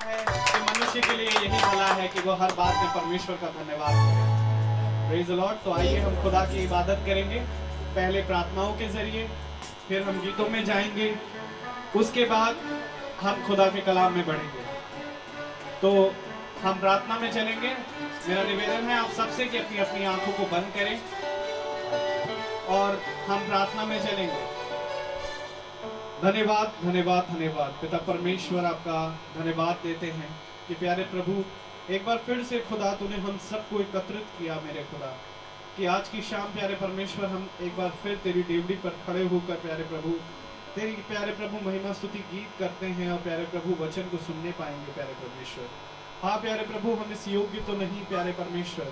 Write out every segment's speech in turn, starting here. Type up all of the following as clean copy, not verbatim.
है कि मनुष्य के लिए यही भला है कि वो हर बात में परमेश्वर का धन्यवाद करे। Praise the Lord. तो आइए हम खुदा की इबादत करेंगे, पहले प्रार्थनाओं के जरिए, फिर हम गीतों में जाएंगे, उसके बाद हम खुदा के कलाम में बढ़ेंगे। तो हम प्रार्थना में चलेंगे। मेरा निवेदन है आप सबसे कि अपनी अपनी आंखों को बंद करें और हम प्रार्थना में चलेंगे। धन्यवाद धन्यवाद धन्यवाद पिता परमेश्वर, आपका धन्यवाद देते हैं कि प्यारे प्रभु एक बार फिर से खुदा तूने हम सबको एकत्रित किया मेरे खुदा, कि आज की शाम प्यारे परमेश्वर हम एक बार फिर तेरी डेवड़ी पर खड़े होकर प्यारे प्रभु तेरी प्यारे प्रभु महिमा स्तुति गीत करते हैं और प्यारे प्रभु वचन को सुनने पाएंगे प्यारे परमेश्वर। हाँ प्यारे प्रभु, हम इस योग्य तो नहीं प्यारे परमेश्वर,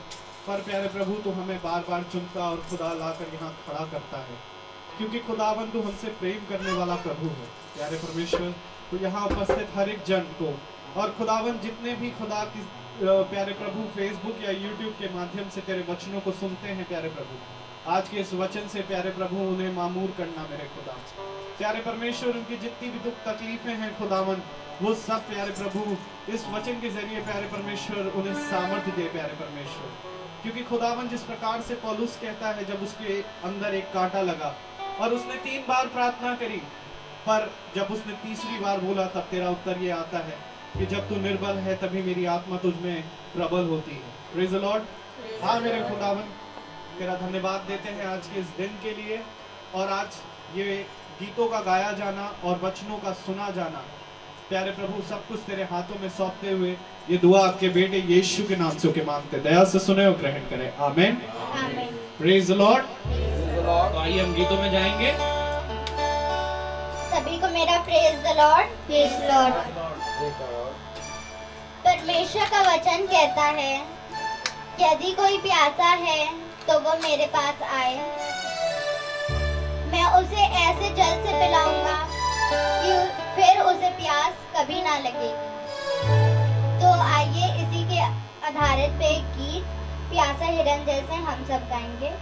पर प्यारे प्रभु तो हमें बार बार चुनता और खुदा लाकर यहाँ खड़ा करता है, क्योंकि खुदावन तो हमसे प्रेम करने वाला प्रभु है प्यारे परमेश्वर। तो यहाँ उपस्थित हर एक जन को और खुदावन जितने भी खुदा की प्यारे प्रभु फेसबुक या यूट्यूब के माध्यम से तेरे वचनों को सुनते हैं प्यारे प्रभु, आज के इस वचन से प्यारे प्रभु उन्हें मामूर करना मेरे खुदा। प्यारे परमेश्वर, उनकी जितनी भी दुख तकलीफें हैं खुदावन, वो सब प्यारे प्रभु इस वचन के जरिए प्यारे परमेश्वर उन्हें सामर्थ्य दे प्यारे परमेश्वर। क्योंकि खुदावन जिस प्रकार से पौलुस कहता है, जब उसके अंदर एक कांटा लगा और उसने 3 बार प्रार्थना करी, पर जब उसने तीसरी बार बोला तब तेरा उत्तर ये आता है कि जब तू निर्बल है तभी मेरी आत्मा तुझ में प्रबल होती है। Praise the Lord. हाँ मेरे खुदावन, तेरा धन्यवाद देते हैं आज के इस दिन के लिए, और आज ये गीतों का गाया जाना और वचनों का सुना जाना प्यारे प्रभु सब कुछ तेरे हाथों में सौंपते हुए ये दुआ आपके बेटे यीशु के नाम से के मांगते, दया से सुने और ग्रहण करें। आमीन। Praise the Lord. तो आइए हम गीतों में जाएंगे। सभी को मेरा praise the Lord. Praise Lord. परमेश्वर का वचन कहता है, यदि कोई प्यासा है तो वो मेरे पास आए, मैं उसे ऐसे जल से पिलाऊंगा कि फिर उसे प्यास कभी ना लगेगी। तो आइए इसी के आधारित पे एक गीत प्यासा हिरन जैसे हम सब गाएंगे।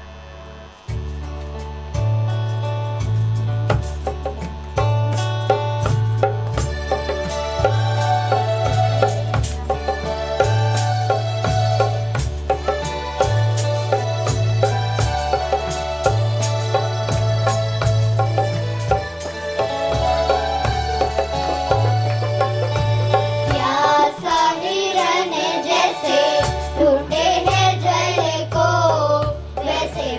वैसे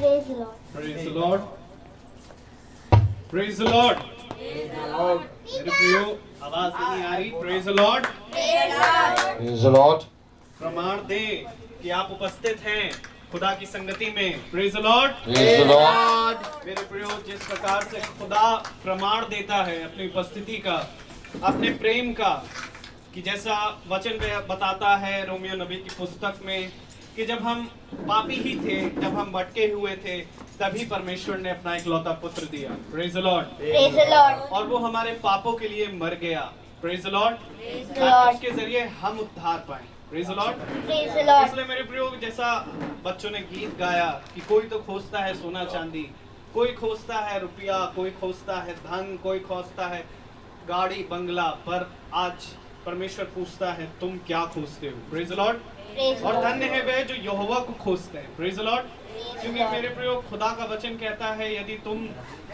Praise the Lord. Praise the Lord. Praise the Lord. मेरे प्रियो, आवाज नहीं आ रही? Praise the Lord. Praise the Lord. प्रमाण दे कि आप उपस्थित हैं खुदा की संगति में। Praise the Lord. Praise the Lord. मेरे प्रियो, जिस प्रकार से खुदा प्रमाण देता है अपनी उपस्थिति का, अपने प्रेम का, कि जैसा वचन में बताता है रोमियो नबी की पुस्तक में कि जब हम पापी ही थे, जब हम भटके हुए थे, तभी परमेश्वर ने अपना इकलौता पुत्र दिया। Praise the Lord. Praise the Lord. और वो हमारे पापों के लिए मर गया। Praise the Lord. Praise the ताकि Lord. उसके जरिए हम उद्धार पाएं। Praise the Lord. Praise the Lord. इसलिए मेरे प्रियो, जैसा बच्चों ने गीत गाया कि कोई तो खोजता है सोना चांदी, कोई खोजता है रुपया, कोई खोजता है धन, कोई खोजता है गाड़ी बंगला, पर आज परमेश्वर पूछता है तुम क्या खोजते हो। Praise the Lord. Praise the और Lord. धन्य है वे जो यहोवा को खोजते हैं। Praise the Lord. क्योंकि मेरे प्रियो, खुदा का वचन कहता है यदि तुम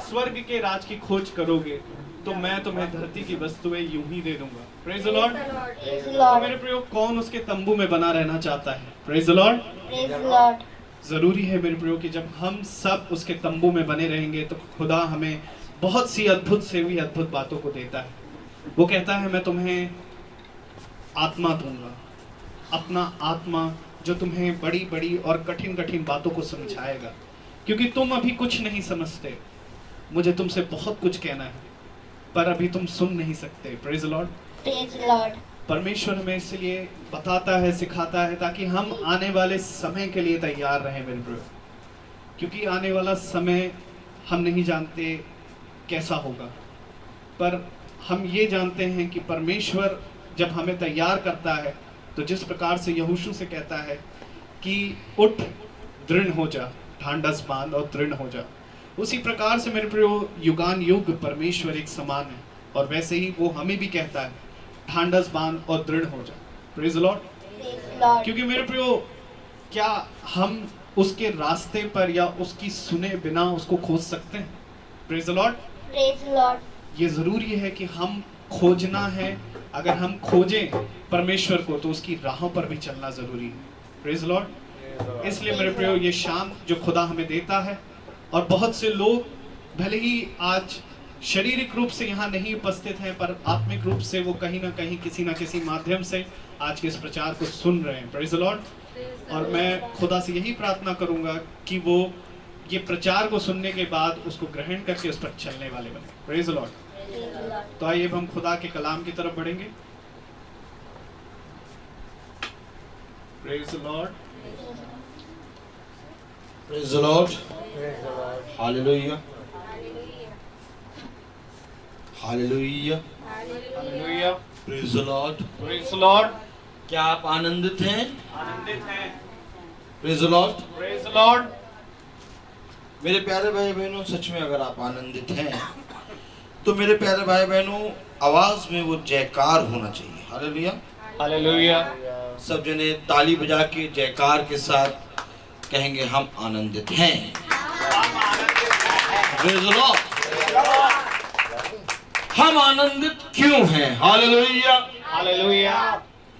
स्वर्ग के राज की खोज करोगे तो मैं तुम्हें धरती की वस्तुएं यूं ही दे दूंगा। Praise the Lord. Praise the तो Lord. मेरे प्रियो, कौन उसके तंबू में बना रहना चाहता है? Praise the Lord. Praise the Lord. जरूरी है मेरे प्रियो कि जब हम सब उसके तंबू में बने रहेंगे तो खुदा हमें बहुत सी अद्भुत से भी अद्भुत बातों को देता है। वो कहता है मैं तुम्हें आत्मा दूंगा, अपना आत्मा, जो तुम्हें बड़ी बड़ी और कठिन कठिन बातों को समझाएगा, क्योंकि तुम अभी कुछ नहीं समझते। मुझे तुमसे बहुत कुछ कहना है पर अभी तुम सुन नहीं सकते। Praise the Lord. Praise the Lord. परमेश्वर हमें इसलिए बताता है, सिखाता है, ताकि हम आने वाले समय के लिए तैयार रहें मेरे प्रियो। क्योंकि आने वाला समय हम नहीं जानते कैसा होगा, पर हम ये जानते हैं कि परमेश्वर जब हमें तैयार करता है तो जिस प्रकार से यहोशू से कहता है कि उठ, दृढ़ हो जा, ढांढस बांध और दृढ़ हो जा, उसी प्रकार से मेरे प्रियो युगान युग परमेश्वर एक समान है और वैसे ही वो हमें भी कहता है ढांढस बांध और दृढ़ हो जा। Praise the Lord. Praise the Lord. क्योंकि मेरे प्रियो, क्या हम उसके रास्ते पर या उसकी सुने बिना उसको खोज सकते हैं? Praise the Lord. Praise the Lord. ये जरूरी है कि हम खोजना है। अगर हम खोजें परमेश्वर को तो उसकी राहों पर भी चलना जरूरी है। Praise the Lord. इसलिए मेरे प्रियो, ये शाम जो खुदा हमें देता है, और बहुत से लोग भले ही आज शारीरिक रूप से यहाँ नहीं उपस्थित हैं, पर आत्मिक रूप से वो कहीं ना कहीं किसी ना किसी माध्यम से आज के इस प्रचार को सुन रहे हैं। Praise the Lord. और मैं खुदा से यही प्रार्थना करूंगा कि वो ये प्रचार को सुनने के बाद उसको ग्रहण करके उस पर चलने वाले बने। Praise the Lord. Praise the Lord. तो आइए अब हम खुदा के कलाम की तरफ बढ़ेंगे। Praise the Lord. Praise the Lord. Hallelujah. Hallelujah. Hallelujah. Praise the Lord. Praise the Lord. क्या आप आनंदित हैं? आनंदित हैं। Praise the Lord. Praise the Lord. मेरे प्यारे भाई बहनों, सच में अगर आप आनंदित हैं तो मेरे प्यारे भाई बहनों, आवाज में वो जयकार होना चाहिए। हालेलुया। हालेलुया। सब जने ताली बजा के जयकार के साथ कहेंगे हम आनंदित हैं। Praise the Lord. हम आनंदित क्यों हैं? हालेलुया। हालेलुया।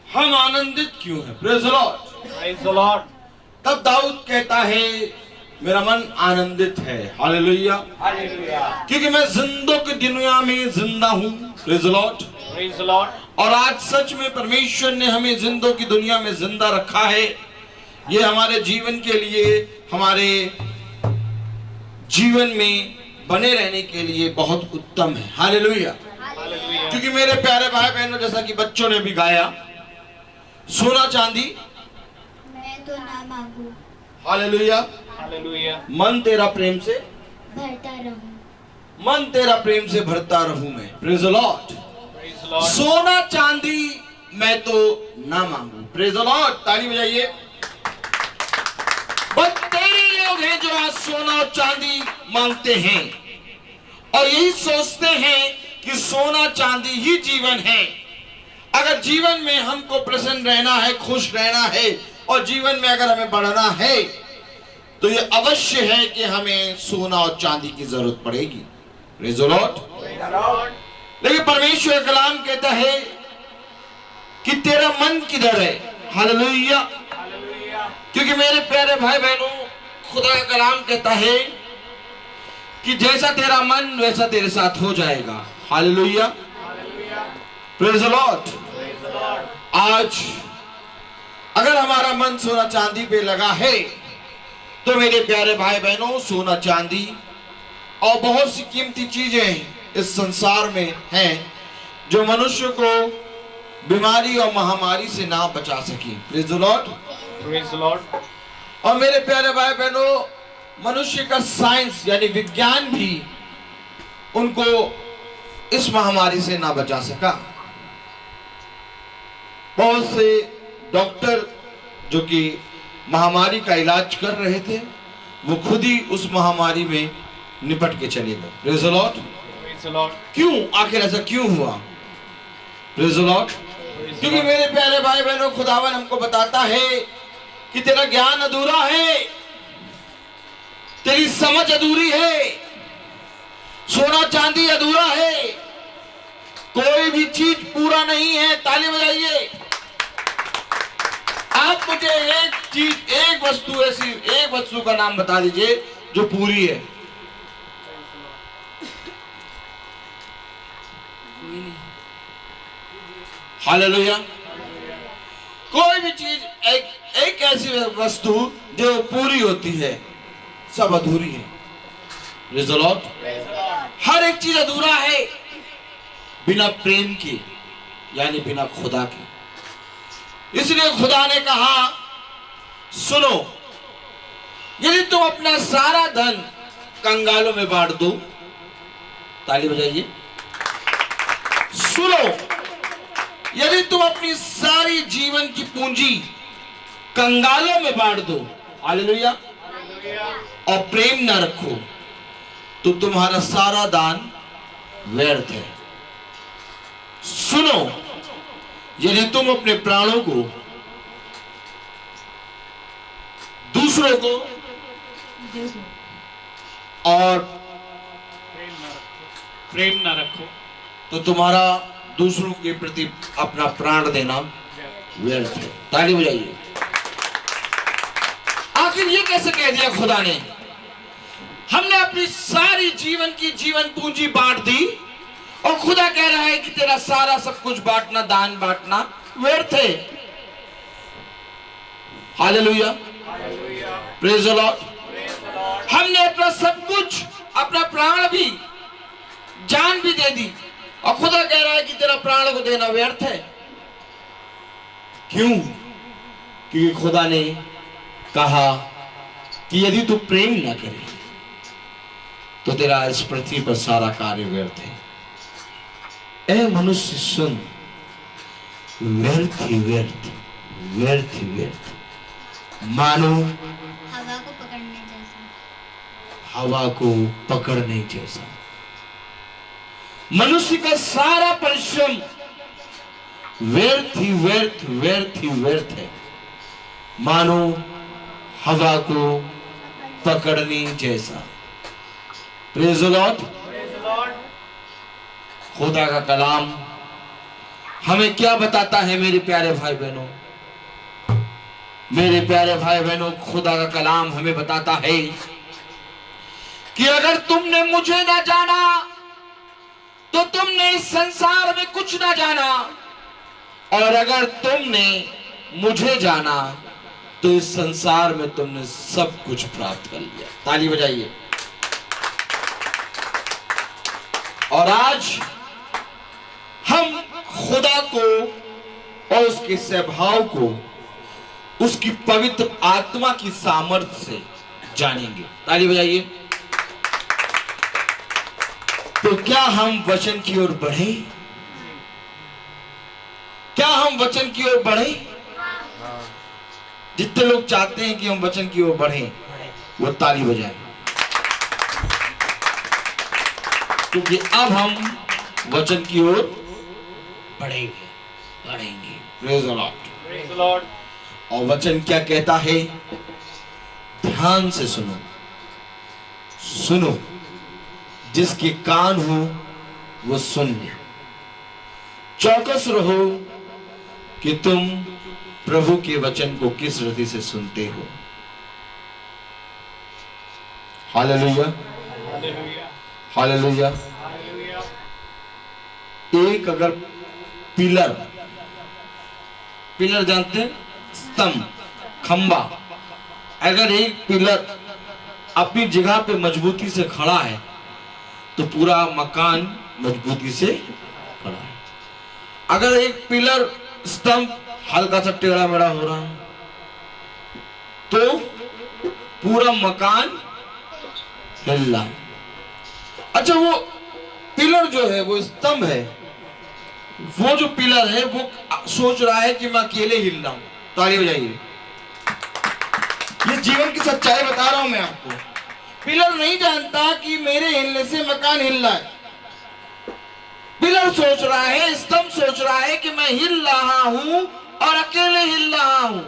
हम आनंदित क्यों हैं? Praise the Lord. Praise the Lord. तब दाऊद कहता है मेरा मन आनंदित है। हालेलुया। हालेलुया। क्योंकि मैं जिंदों की दुनिया में जिंदा हूँ। Praise the Lord. Praise the Lord. और आज सच में परमेश्वर ने हमें जिंदों की दुनिया में जिंदा रखा है। ये हमारे जीवन के लिए, हमारे जीवन में बने रहने के लिए बहुत उत्तम है। हालेलुया। हालेलुया। क्योंकि मेरे प्यारे भाई बहनों, जैसा कि बच्चों ने भी गाया, सोना चांदी मैं तो ना मांगू, हालेलुया, हालेलुया। मन तेरा प्रेम से, भरता रहूं। मन तेरा प्रेम से भरता रहूं मैं। Praise the Lord. Praise the Lord. सोना चांदी मैं तो ना मांगू। Praise the Lord. ताली बजाइए। बस तेरे लोग हैं जो आज सोना और चांदी मांगते हैं और यही सोचते हैं कि सोना चांदी ही जीवन है। अगर जीवन में हमको प्रसन्न रहना है, खुश रहना है और जीवन में अगर हमें बढ़ना है तो ये अवश्य है कि हमें सोना और चांदी की जरूरत पड़ेगी। Praise the Lord. लेकिन परमेश्वर कलाम कहता है कि तेरा मन किधर है? हालेलुया। हालेलुया। क्योंकि मेरे प्यारे भाई बहनों, खुदा का कलाम कहता है कि जैसा तेरा मन वैसा तेरे साथ हो जाएगा। Hallelujah, praise the Lord. आज अगर हमारा मन सोना चांदी पे लगा है तो मेरे प्यारे भाई बहनों, सोना चांदी और बहुत सी कीमती चीजें इस संसार में हैं जो मनुष्य को बीमारी और महामारी से ना बचा सके। Praise the Lord, praise the Lord. और मेरे प्यारे भाई बहनों, मनुष्य का साइंस यानी विज्ञान भी उनको इस महामारी से ना बचा सका। बहुत से डॉक्टर जो कि महामारी का इलाज कर रहे थे, वो खुद ही उस महामारी में निपट के चले गए। Praise the Lord, praise the Lord. क्यों? आखिर ऐसा क्यों हुआ? Praise the Lord. क्योंकि मेरे प्यारे भाई बहनों, खुदावन हमको बताता है कि तेरा ज्ञान अधूरा है, तेरी समझ अधूरी है, सोना चांदी अधूरा है, कोई भी चीज पूरा नहीं है। ताली बजाइए। आप मुझे एक चीज, एक वस्तु, ऐसी एक वस्तु का नाम बता दीजिए जो पूरी है। हालेलुया। कोई भी चीज, एक ऐसी वस्तु जो पूरी होती है, सब अधूरी है। Praise the Lord. हर एक चीज अधूरा है बिना प्रेम के, यानी बिना खुदा के। इसलिए खुदा ने कहा, सुनो, यदि तुम अपना सारा धन कंगालों में बांट दो, ताली बजाइए, सुनो, यदि तुम अपनी सारी जीवन की पूंजी कंगालों में बांट दो, हालेलुया, और प्रेम न रखो, तो तुम्हारा सारा दान व्यर्थ है। सुनो, यदि तुम अपने प्राणों को दूसरों को और प्रेम ना रखो तो तुम्हारा दूसरों के प्रति अपना प्राण देना व्यर्थ है। ताली बजाइए। आखिर ये कैसे कह दिया खुदा ने? हमने अपनी सारी जीवन की जीवन पूंजी बांट दी और खुदा कह रहा है कि तेरा सारा सब कुछ बांटना, दान बांटना व्यर्थ है। Hallelujah, praise the Lord. हमने अपना सब कुछ, अपना प्राण भी, जान भी दे दी और खुदा कह रहा है कि तेरा प्राण को देना व्यर्थ है। क्यों? क्योंकि खुदा ने कहा कि यदि तू प्रेम न करे तो तेरा इस पृथ्वी पर सारा कार्य व्यर्थ है। ए मनुष्य सुन, व्यर्थ ही व्यर्थ, व्यर्थ ही व्यर्थ, मानो हवा को पकड़ने जैसा। हवा को पकड़ने जैसा। मनुष्य का सारा परिश्रम व्यर्थ ही व्यर्थ, व्यर्थ ही व्यर्थ है, मानो हवा को पकड़ने जैसा। Praise the Lord. खुदा का कलाम हमें क्या बताता है मेरे प्यारे भाई बहनों? मेरे प्यारे भाई बहनों, खुदा का कलाम हमें बताता है कि अगर तुमने मुझे ना जाना तो तुमने इस संसार में कुछ ना जाना, और अगर तुमने मुझे जाना तो इस संसार में तुमने सब कुछ प्राप्त कर लिया। ताली बजाइए। और आज हम खुदा को और उसके स्वभाव को उसकी पवित्र आत्मा की सामर्थ्य से जानेंगे। ताली बजाइए। तो क्या हम वचन की ओर बढ़े? क्या हम वचन की ओर बढ़े? जितने लोग चाहते हैं कि हम वचन की ओर बढ़े, वो ताली बजाएं, क्योंकि अब हम वचन की ओर बढ़ेंगे, बढ़ेंगे। Praise the Lord, praise the Lord. और वचन क्या कहता है? ध्यान से सुनो, सुनो, जिसके कान हो वो सुन ले। चौकस रहो कि तुम प्रभु के वचन को किस रीति से सुनते हो। Hallelujah, hallelujah. एक अगर पिलर, पिलर जानते हैं, स्तंभ, खंबा, अगर एक पिलर अपनी जगह पे मजबूती से खड़ा है तो पूरा मकान मजबूती से खड़ा है। अगर एक पिलर, स्तंभ हल्का सा टेढ़ा मेढ़ा हो रहा है तो पूरा मकान हिल रहा है। अच्छा, वो पिलर जो है, वो स्तंभ है, वो जो पिलर है वो सोच रहा है कि मैं अकेले हिल रहा हूं। ताली बजाइए। ये जीवन की सच्चाई बता रहा हूं मैं आपको। पिलर नहीं जानता कि मेरे हिलने से मकान हिल रहा है। पिलर सोच रहा है, स्तंभ सोच रहा है कि मैं हिल रहा हूं और अकेले हिल रहा हूं।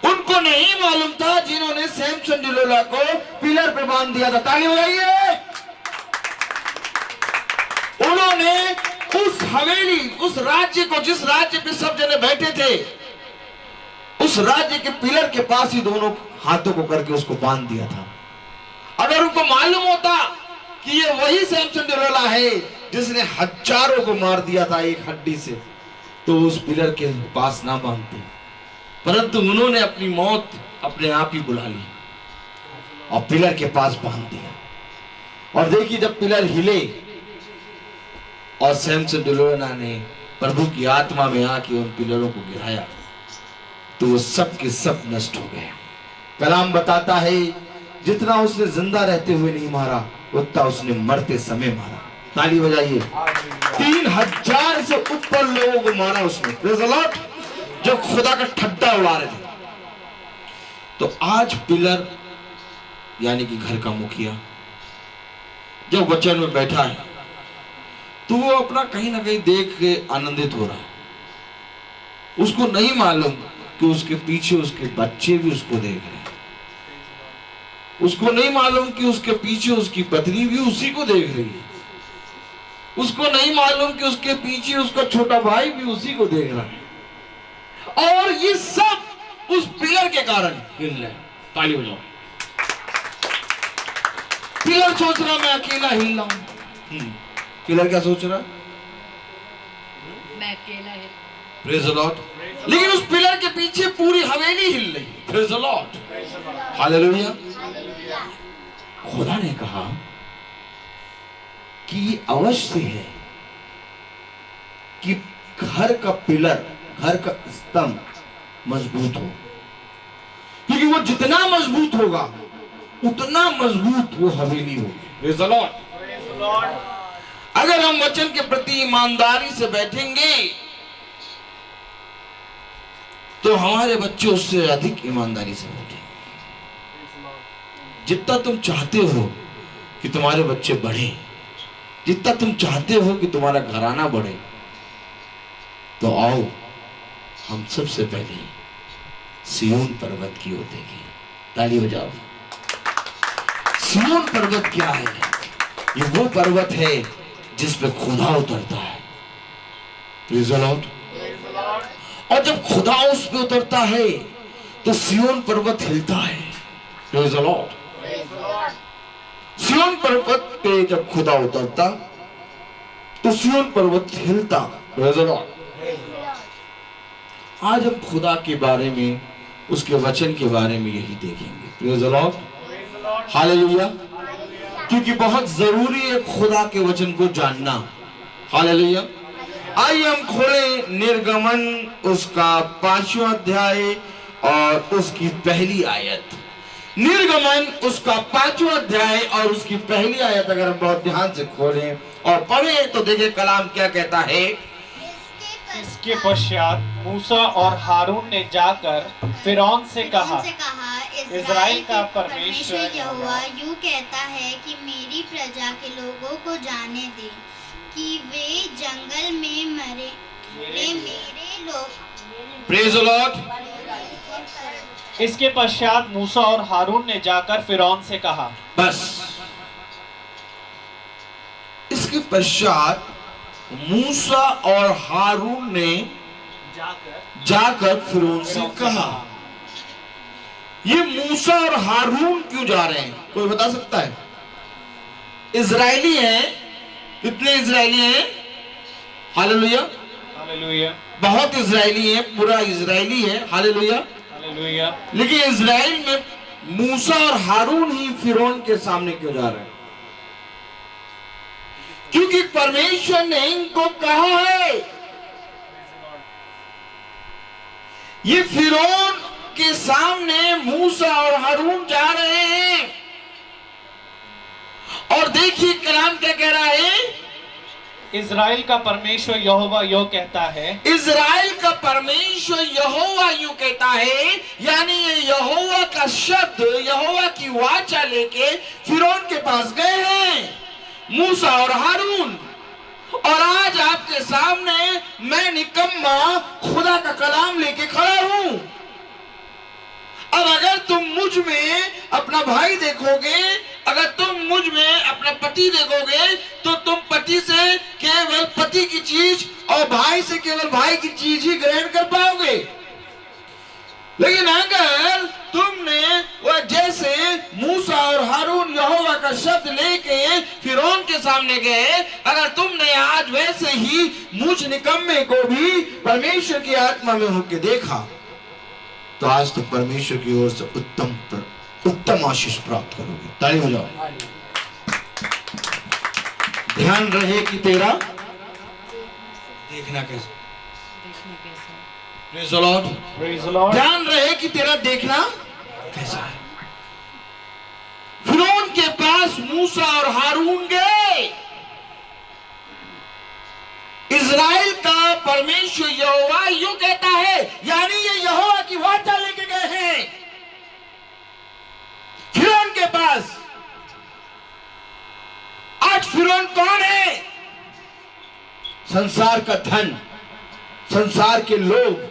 उनको नहीं मालूम था जिन्होंने सैमसन डिलोला को पिलर पे बांध दिया था। ताली बजाइए। उन्होंने उस हवेली, उस राज्य को, जिस राज्य पे सब जने बैठे थे, उस राज्य के पिलर के पास ही दोनों हाथों को करके उसको बांध दिया था। अगर उनको मालूम होता कि ये वही सैमसन डिलोला है जिसने हजारों को मार दिया था एक हड्डी से, तो उस पिलर के पास ना बांधते। परंतु उन्होंने अपनी मौत अपने आप ही बुला ली और पिलर के पास बांध दिया। और देखिए, जब पिलर हिले और सैमसन डिलोला ने प्रभु की आत्मा में आके उन पिलरों को गिराया तो वो सब के सब नष्ट हो गए। कलाम बताता है जितना उसने जिंदा रहते हुए नहीं मारा उतना उसने मरते समय मारा। ताली बजाइए। 3000 से ऊपर लोगों को मारा उसने। Praise the Lord. जो खुदा का ठड्डा उड़ा रहे थे। तो आज पिलर यानी कि घर का मुखिया जब वचन में बैठा है तो वो अपना कहीं ना कहीं देख के आनंदित हो रहा है। उसको नहीं मालूम कि उसके पीछे उसके बच्चे भी उसको देख रहे हैं। उसको नहीं मालूम कि उसके पीछे उसकी पत्नी भी उसी को देख रही है। उसको नहीं मालूम कि उसके पीछे उसका छोटा भाई भी उसी को देख रहा है। और ये सब उस पिलर के कारण हिल रहे हैं। ताली बजाओ। पिलर सोच रहा मैं अकेला हिल रहा हूं। पिलर क्या सोच रहा? मैं अकेला है। Praise the Lord. लेकिन उस पिलर के पीछे पूरी हवेली हिल रही। Praise the Lord. हालेलुया। खुदा ने कहा कि अवश्य है कि घर का पिलर, घर का स्तंभ मजबूत हो, क्योंकि वो जितना मजबूत होगा उतना मजबूत वो हवेली होगी। Praise the Lord. अगर हम वचन के प्रति ईमानदारी से बैठेंगे तो हमारे बच्चे उससे अधिक ईमानदारी से बैठेंगे। जितना तुम चाहते हो कि तुम्हारे बच्चे बढ़े, जितना तुम चाहते हो कि तुम्हारा घराना बढ़े, तो आओ हम सबसे पहले सिय्योन पर्वत की ओर देखें। ताली बजाओ। सिय्योन पर्वत क्या है? ये वो पर्वत है जिस पे खुदा उतरता है। Praise the Lord. और जब खुदा उस पे उतरता है तो सिय्योन पर्वत हिलता है। Praise the Lord. सिय्योन पर्वत पे जब खुदा उतरता तो सिय्योन पर्वत हिलता। Praise the Lord. आज हम खुदा के बारे में, उसके वचन के बारे में यही देखेंगे। Praise the Lord. हालेलुया। क्योंकि बहुत जरूरी है खुदा के वचन को जानना। हालेलुया। आइए हम खोलें निर्गमन उसका 5वां अध्याय और उसकी पहली आयत। निर्गमन उसका 5वां अध्याय और उसकी पहली आयत अगर हम बहुत ध्यान से खोलें और पढ़ें तो देखिए कलाम क्या कहता है। इसके पश्चात मूसा और हारून ने जाकर फिरौन से कहा, इज़राइल का परमेश्वर यहोवा यूं कहता है कि मेरी प्रजा के लोगों को जाने दे कि वे जंगल में मरे मेरे लोग। Praise the Lord. इसके पश्चात मूसा और हारून ने जाकर फिरौन से कहा। बस इसके पश्चात मूसा और हारून ने जाकर फिरौन से कहा। ये मूसा और हारून क्यों जा रहे हैं? कोई बता सकता है? इजरायली हैं। कितने इजरायली हैं? हालेलुया, हालेलुया, बहुत इजरायली हैं, पूरा इजरायली है। Hallelujah, hallelujah. लेकिन इजराइल में मूसा और हारून ही फिरौन के सामने क्यों जा रहे हैं? क्योंकि परमेश्वर ने इनको कहा है। ये फिरौन के सामने मूसा और हारून जा रहे हैं। और देखिए कलाम क्या कह रहा है? इजराइल का परमेश्वर यहोवा यो कहता है। इजराइल का परमेश्वर यहोवा यूं कहता है, यानी ये यहोवा का शब्द, यहोवा की वाचा लेके फिरौन के पास गए हैं मूसा और हारून। और आज आपके सामने मैं निकम्मा खुदा का कलाम लेके खड़ा हूं। अब अगर तुम मुझ में अपना भाई देखोगे, अगर तुम मुझ में अपना पति देखोगे, तो तुम पति से केवल पति की चीज और भाई से केवल भाई की चीज ही ग्रहण कर पाओगे। लेकिन अगर तुमने वह जैसे मूसा और हारून यहोवा का शब्द लेके फिरौन के सामने गए, अगर तुमने आज वैसे ही मुझ निकम्मे को भी परमेश्वर की आत्मा में होके देखा, तो आज तुम परमेश्वर की ओर से उत्तम आशीष प्राप्त करोगे। ताली हो जाओ। ध्यान रहे कि तेरा देखना कैसा। Praise the Lord. Praise the Lord. ध्यान रहे कि तेरा देखना कैसा है। फिरौन के पास मूसा और हारून गए। इजराइल का परमेश्वर यहोवा यूं कहता है, यानी ये यहोवा की वाचा लेके गए हैं फिरौन के पास। आज फिरौन कौन है? संसार का धन, संसार के लोग,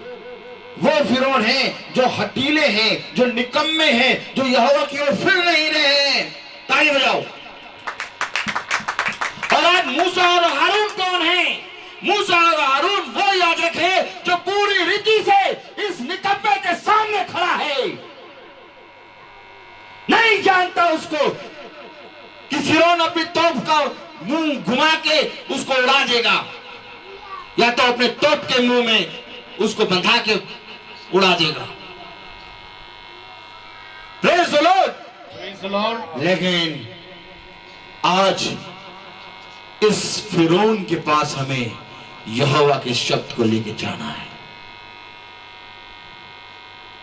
वो फिरौन हैं जो हठीले हैं, जो निकम्मे हैं, जो यहोवा की ओर फिर नहीं रहे हैं। ताली बजाओ। और आज मूसा और हारून कौन है? मूसा और हारून वो याजक है जो पूरी रीति से इस निकम्मे के सामने खड़ा है। नहीं जानता उसको कि फिरौन अपनी तोप का मुंह घुमा के उसको उड़ा देगा, या तो अपने तोप के मुंह में उसको बंधा के उड़ा देगा। Praise the Lord, praise the Lord. लेकिन आज इस फिरौन के पास हमें यहोवा के शब्द को लेके जाना है।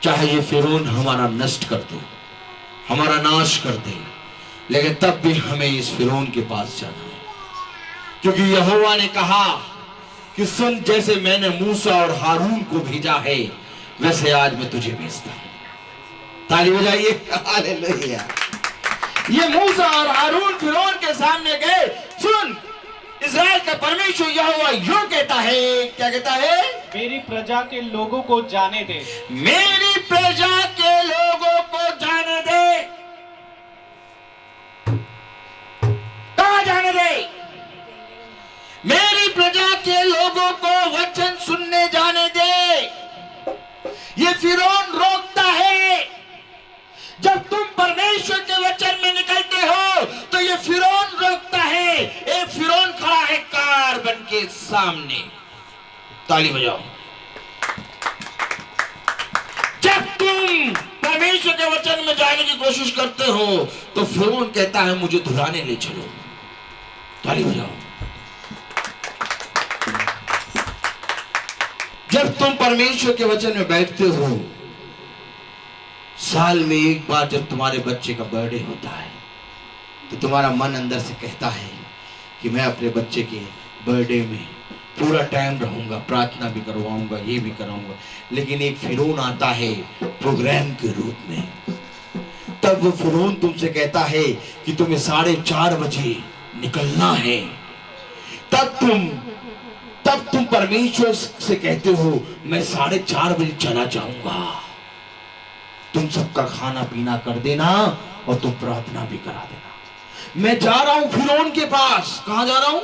चाहे ये फिरौन हमारा नष्ट कर दे, हमारा नाश कर दे, लेकिन तब भी हमें इस फिरौन के पास जाना है। क्योंकि यहोवा ने कहा कि सुन, जैसे मैंने मूसा और हारून को भेजा है, वैसे आज मैं तुझे भेजता हूं। ताली बजाइए। हालेलुया। ये मूसा और हारून फिरौन के सामने गए। सुन, इस्राएल का परमेश्वर यहोवा यूं कहता है। क्या कहता है? मेरी प्रजा के लोगों को जाने दे। मेरी प्रजा के लोगों को जाने दे। कहां जाने दे? मेरी प्रजा के लोगों को वचन सुनने जाने दे। ये फिरौन रोकता है। जब तुम परमेश्वर के वचन में निकलते हो तो ये फिरौन रोकता है। एक फिरौन खड़ा है कार बन के सामने। ताली बजाओ। जब तुम परमेश्वर के वचन में जाने की कोशिश करते हो तो फिरौन कहता है मुझे धुलाने ले चलो। ताली बजाओ। जब तुम परमेश्वर के वचन में बैठते हो, साल में एक बार जब तुम्हारे बच्चे का बर्थडे होता है, तो तुम्हारा मन अंदर से कहता है कि मैं अपने बच्चे के बर्थडे में पूरा टाइम रहूंगा, प्रार्थना भी करवाऊंगा, ये भी कराऊंगा। लेकिन एक फिरौन आता है प्रोग्राम के रूप में। तब वो फिरौन तुमसे कहता है कि तुम्हें 4:30 बजे निकलना है। तब तुम परमेश्वर से कहते हो मैं 4:30 बजे चला जाऊंगा। तुम सबका खाना पीना कर देना और तुम प्रार्थना भी करा देना। मैं जा रहा हूं फिरौन के पास। कहां जा रहा हूं?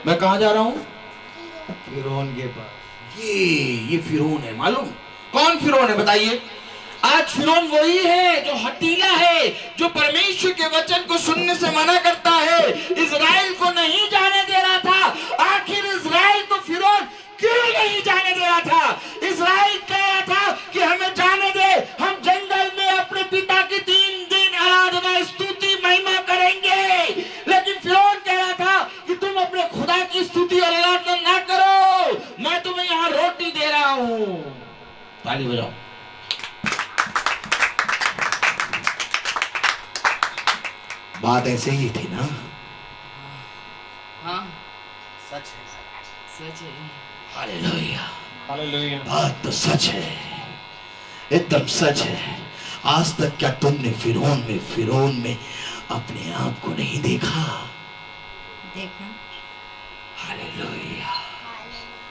मैं कहां जा रहा हूं? फिरौन के पास। ये फिरौन है। मालूम कौन फिरौन है? बताइए। आज फिरौन वही है जो हठीला है, जो परमेश्वर के वचन को सुनने से मना करता है। इजराइल को नहीं जाने दे रहा था। आखिर इजराइल को फिरौन क्यों नहीं जाने दे रहा था? इजराइल कह रहा था कि हमें जाने दे, हम जंगल में अपने पिता की 3 दिन आराधना, स्तुति, महिमा करेंगे। लेकिन फिरौन कह रहा था कि तुम अपने खुदा की स्तुति और आराधना ना करो, मैं तुम्हें यहाँ रोटी दे रहा हूं। ताली बजाओ। बात ऐसे ही थी ना? हाँ, सच है। हालेलुया। हालेलुया। बात तो सच है, एकदम सच है। आज तक क्या तुमने फिरौन में अपने आप को नहीं देखा? हालेलुया।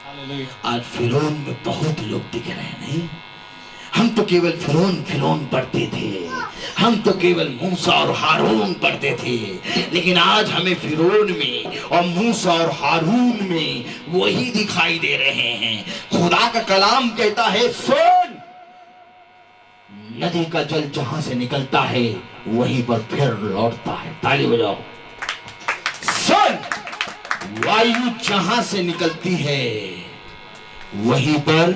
हालेलुया। आज फिरौन में बहुत लोग दिख रहे हैं। नहीं, हम तो केवल फिरौन पढ़ते थे, हम तो केवल मूसा और हारून पढ़ते थे, लेकिन आज हमें फिरौन में और मूसा और हारून में वही दिखाई दे रहे हैं। खुदा का कलाम कहता है, सुन, नदी का जल जहां से निकलता है वहीं पर फिर लौटता है। ताली बजाओ। सुन, वायु जहां से निकलती है वहीं पर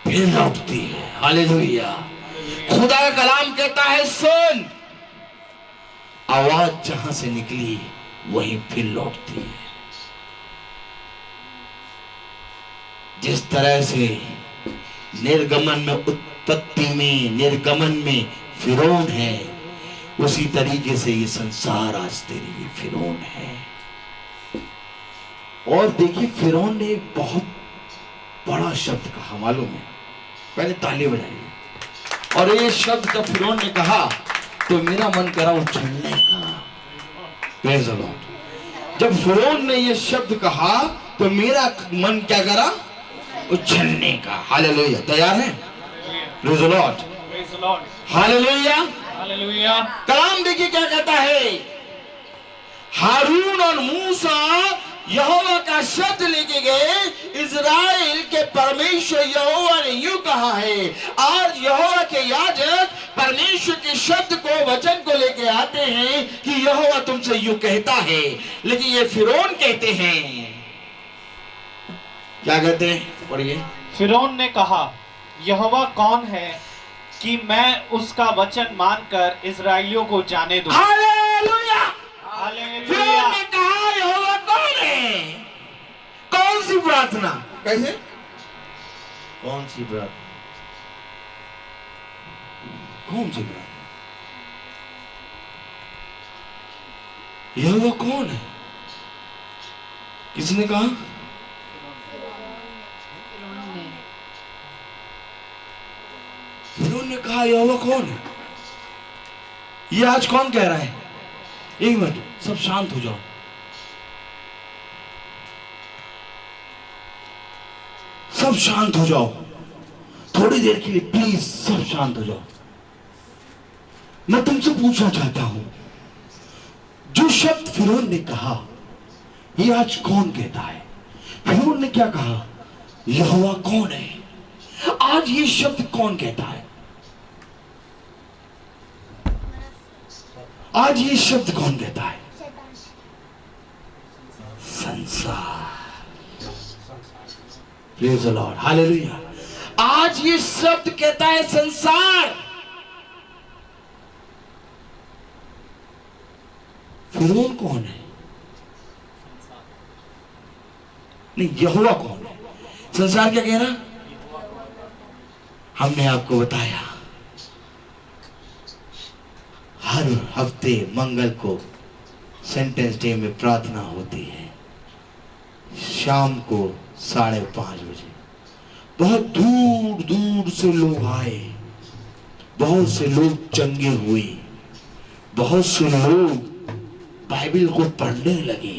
फिर लौटती है। हालेलुया। खुदा का कलाम कहता है, सुन, आवाज जहां से निकली वहीं फिर लौटती है। जिस तरह से निर्गमन में, उत्पत्ति में, निर्गमन में फिरौन है, उसी तरीके से ये संसार आज तेरे लिए फिरौन है। और देखिए, फिरौन ने एक बहुत बड़ा शब्द कहा, मालूम है? पहले ताली बजाइए। और ये शब्द जब फिरौन ने कहा तो मेरा मन करा उछलने का। Praise the Lord. जब फिरौन ने ये शब्द कहा तो मेरा मन क्या करा? उछलने का। हालेलुया। तैयार है? Praise the Lord. Praise the Lord. Hallelujah. Hallelujah. कलाम देखिए क्या कहता है। हारून और मूसा यहोवा का शब्द लेके गए। इजराइल के परमेश्वर यहोवा ने यूं कहा है। आज यहोवा के याजक परमेश्वर के शब्द को, वचन को लेके आते हैं कि यहोवा तुमसे यूं कहता है, लेकिन ये फिरौन कहते हैं, क्या कहते हैं? पढ़िए। फिरौन ने कहा, यहोवा कौन है कि मैं उसका वचन मानकर इजराइलियों को जाने दूं? हालेलुया। हालेलुया। फिरौन ने कहा, यहोवा कौन है? कौन सी प्रार्थना? कैसे? कौन सी प्रार्थना? कौन सी प्रार्थना? यहोवा कौन है? किसने कहा? फिरौन ने कहा, यहोवा कौन है? ये आज कौन कह रहा है? एक मिनट, सब शांत हो जाओ। सब शांत हो जाओ, थोड़ी देर के लिए प्लीज सब शांत हो जाओ। मैं तुमसे पूछना चाहता हूं, जो शब्द फिरौन ने कहा ये आज कौन कहता है? फिरौन ने क्या कहा? यहोवा कौन है? आज ये शब्द कौन कहता है? आज ये शब्द कौन कहता है? संसार। Praise the Lord. हालेलुया। आज ये शब्द कहता है संसार। फिरौन कौन है? नहीं, यहोवा कौन है? संसार क्या कह रहा? हमने आपको बताया हर हफ्ते मंगल को सेंटेंस डे में प्रार्थना होती है, शाम को 5:30 बजे। बहुत दूर दूर से लोग आए, बहुत से लोग चंगे हुए, बहुत से लोग बाइबल को पढ़ने लगे,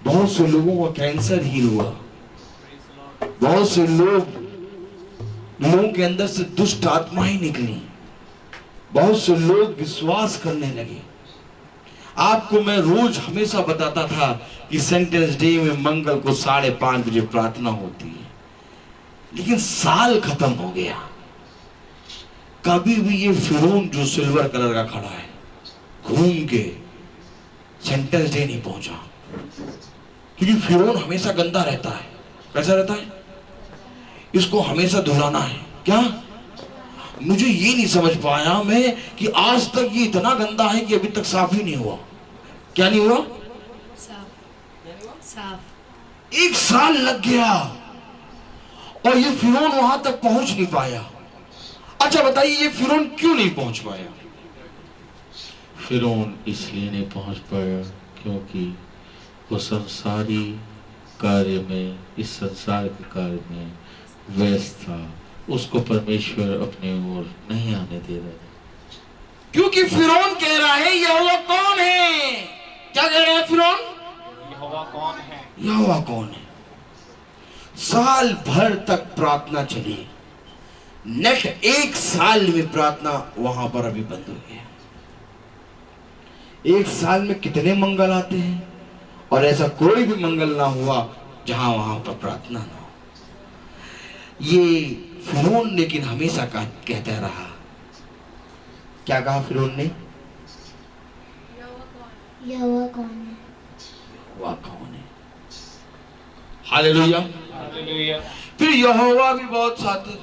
बहुत से लोगों का कैंसर हील हुआ, बहुत से लोगों के अंदर से दुष्ट आत्माएं निकली, बहुत से लोग विश्वास करने लगे। आपको मैं रोज हमेशा बताता था कि सेंटेंस डे में मंगल को 5:30 बजे प्रार्थना होती है, लेकिन साल खत्म हो गया, कभी भी ये फिरौन जो सिल्वर कलर का खड़ा है घूम के सेंटेंस डे नहीं पहुंचा। क्योंकि फिरौन हमेशा गंदा रहता है। कैसा रहता है? इसको हमेशा धुलाना है। क्या? मुझे ये नहीं समझ पाया मैं कि आज तक ये इतना गंदा है कि अभी तक साफ ही नहीं हुआ। क्या नहीं हुआ? साफ। 1 साल लग गया और ये फिरौन वहां तक पहुंच नहीं पाया। अच्छा बताइए, ये फिरौन क्यों नहीं पहुंच पाया? फिरौन इसलिए नहीं पहुंच पाया क्योंकि वो संसारी कार्य में, इस संसार के कार्य में व्यस्त था। उसको परमेश्वर अपने ओर नहीं आने दे रहे थे। क्योंकि फिरौन कह रहा है यहोवा कौन है? क्या कह रहा है फिरौन? यहोवा कौन है? यहोवा कौन है? साल भर तक प्रार्थना चली, नेट 1 साल में प्रार्थना वहां पर अभी बंद हो गया। 1 साल में कितने मंगल आते हैं और ऐसा कोई भी मंगल ना हुआ जहां वहां पर प्रार्थना ना हो। ये फिरौन लेकिन हमेशा कहता रहा। क्या कहा फिरौन ने? यहोवा कौन है? यहोवा कौन है? हालेलुया। हालेलुया। फिर यहोवा भी बहुत शातिर,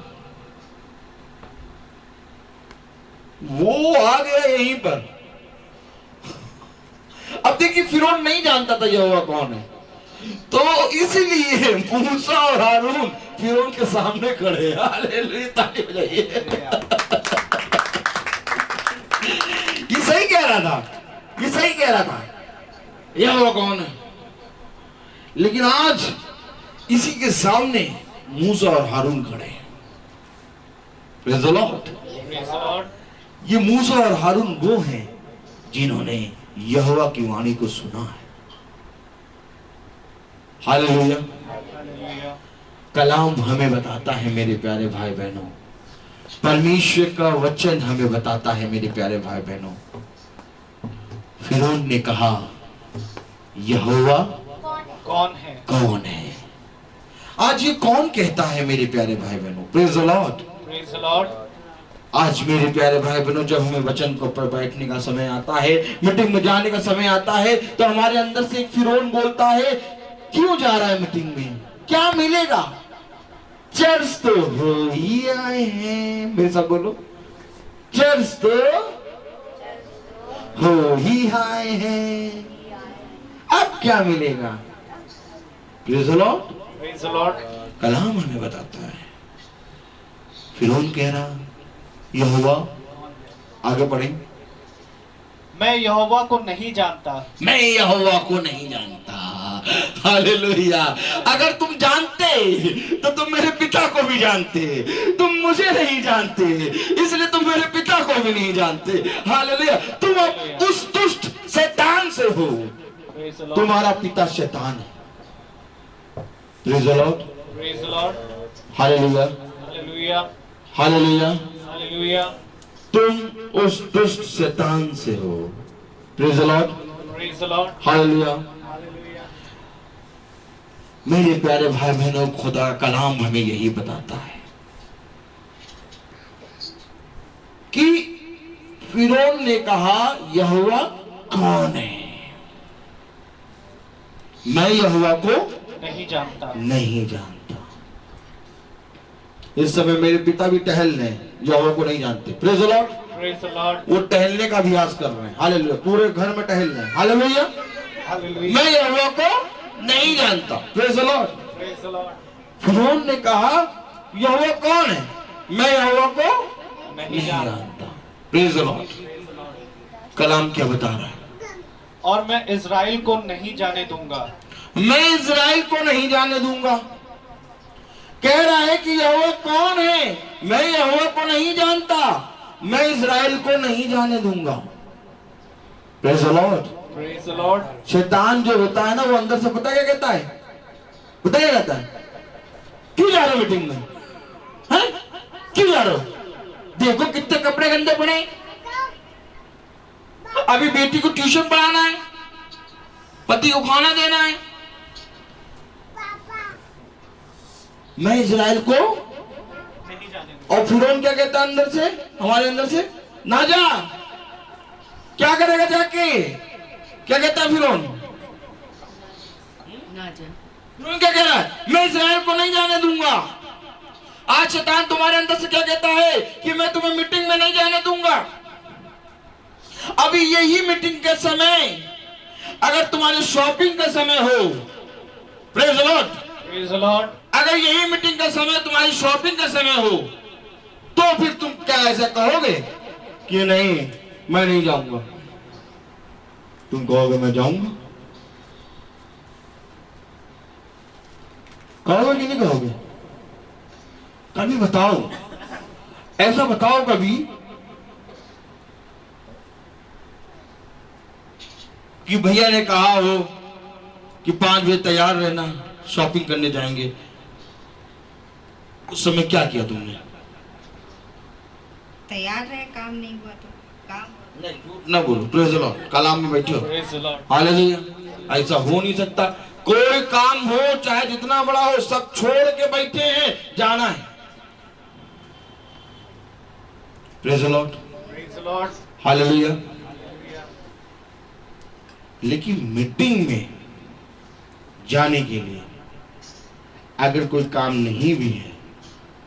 वो आ गया यहीं पर। अब देखिए, फिरौन नहीं जानता था यहोवा कौन है, तो इसलिए मूसा और हारून फिरौन के सामने खड़े। हालेलुया, ताली बजाइए। ये सही कह रहा था, ये सही कह रहा था, यहोवा कौन है। लेकिन आज इसी के सामने मूसा और हारून खड़े हैं। Praise the Lord. Praise the Lord. ये मूसा और हारून वो हैं जिन्होंने यहोवा की वाणी को सुना है। हालेलुया। हालेलुया। कलाम हमें बताता है मेरे प्यारे भाई बहनों, परमेश्वर का वचन हमें बताता है मेरे प्यारे भाई बहनों। फिरौन ने कहा यहोवा कौन है? कौन है? आज ये कौन कहता है मेरे प्यारे भाई बहनों? Praise the Lord. Praise the Lord. आज मेरे प्यारे भाई बहनों, जब हमें वचन को पर बैठने का समय आता है, मीटिंग में जाने का समय आता है, तो हमारे अंदर से एक फिरौन बोलता है, क्यों जा रहा है मीटिंग में? क्या मिलेगा? चर्च तो हो ही आए हैं। मेरे साथ बोलो, चर्च तो हो ही आए हैं, अब क्या मिलेगा? Praise the Lord. Praise the Lord. कलाम हमें बताता है, फिरौन कह रहा यहोवा, आगे पढ़ें, मैं यहोवा को नहीं जानता। मैं यहोवा को नहीं जानता। हालेलुया। अगर तुम जानते तो तुम मेरे पिता को भी जानते, तुम मुझे नहीं जानते इसलिए तुम मेरे पिता को भी नहीं जानते। हालेलुया। तुम अब उस दुष्ट शैतान से हो, प्रेज़ द लॉर्ड। तुम्हारा पिता शैतान है। Praise the Lord. Praise the Lord. Hallelujah. Hallelujah. Hallelujah. Hallelujah. तुम उस दुष्ट शैतान से हो। Praise the Lord. Praise the Lord. Hallelujah. Hallelujah. मेरे प्यारे भाई बहनों, खुदा का कलाम हमें यही बताता है कि फिरौन ने कहा यहोवा कौन है? मैं यहोवा को नहीं जानता। नहीं जानता। इस समय मेरे पिता भी टहल रहे हैं, यहोवा को नहीं जानते। Praise the Lord. Praise the Lord. वो टहलने का अभ्यास कर रहे हैं। हालेलुया। पूरे घर में टहल रहे हैं। हालेलुया। हालेलुया। मैं यहोवा को नहीं जानता। Praise the Lord. Praise the Lord. फिरौन ने कहा यहोवा कौन है? मैं यहोवा को नहीं नहीं जानता। जानता। Praise the Lord. कलाम क्या बता रहा है? और मैं इज़राइल को नहीं जाने दूंगा। मैं इज़राइल को नहीं जाने दूंगा। कह रहा है कि यहोवा कौन है? मैं यहोवा को नहीं जानता, मैं इज़राइल को नहीं जाने दूंगा। Praise the Lord. Praise the Lord. शैतान जो होता है ना, वो अंदर से पता क्या कहता है? पता क्या कहता है? क्यों जा रहे हो मीटिंग में? हैं? क्यों जा रहे हो? देखो कितने कपड़े गंदे पड़े, अभी बेटी को ट्यूशन पढ़ाना है, पति को खाना देना है, मैं इजराइल को नहीं जाने और फिरौन क्या कहता है अंदर से, हमारे अंदर से, ना जा। क्या करेगा जाके? क्या कहता है फिरौन? ना जा। फिरौन क्या कह रहा है? मैं इजराइल को नहीं जाने दूंगा। आज शैतान तुम्हारे अंदर से क्या कहता है कि मैं तुम्हें मीटिंग में नहीं जाने दूंगा। अभी यही मीटिंग के समय अगर तुम्हारी शॉपिंग का समय हो, praise the Lord, praise the Lord, अगर यही मीटिंग का समय तुम्हारी शॉपिंग का समय हो, तो फिर तुम क्या ऐसा कहोगे कि नहीं मैं नहीं जाऊंगा? तुम कहोगे मैं जाऊंगा? कहोगे कि नहीं कहोगे? कभी बताओ, ऐसा बताओ कभी कि भैया ने कहा हो कि 5 बजे तैयार रहना, शॉपिंग करने जाएंगे। उस समय क्या किया तुमने? तैयार रहे, काम नहीं हुआ तो काम नहीं, झूठ ना बोलो। प्रेज द लॉर्ड, कलाम में बैठे हो। Praise the Lord, hallelujah. ऐसा हो नहीं सकता। कोई काम हो चाहे जितना बड़ा हो, सब छोड़ के बैठे हैं, जाना है। Praise the Lord, praise the Lord, hallelujah. लेकिन मीटिंग में जाने के लिए अगर कोई काम नहीं भी है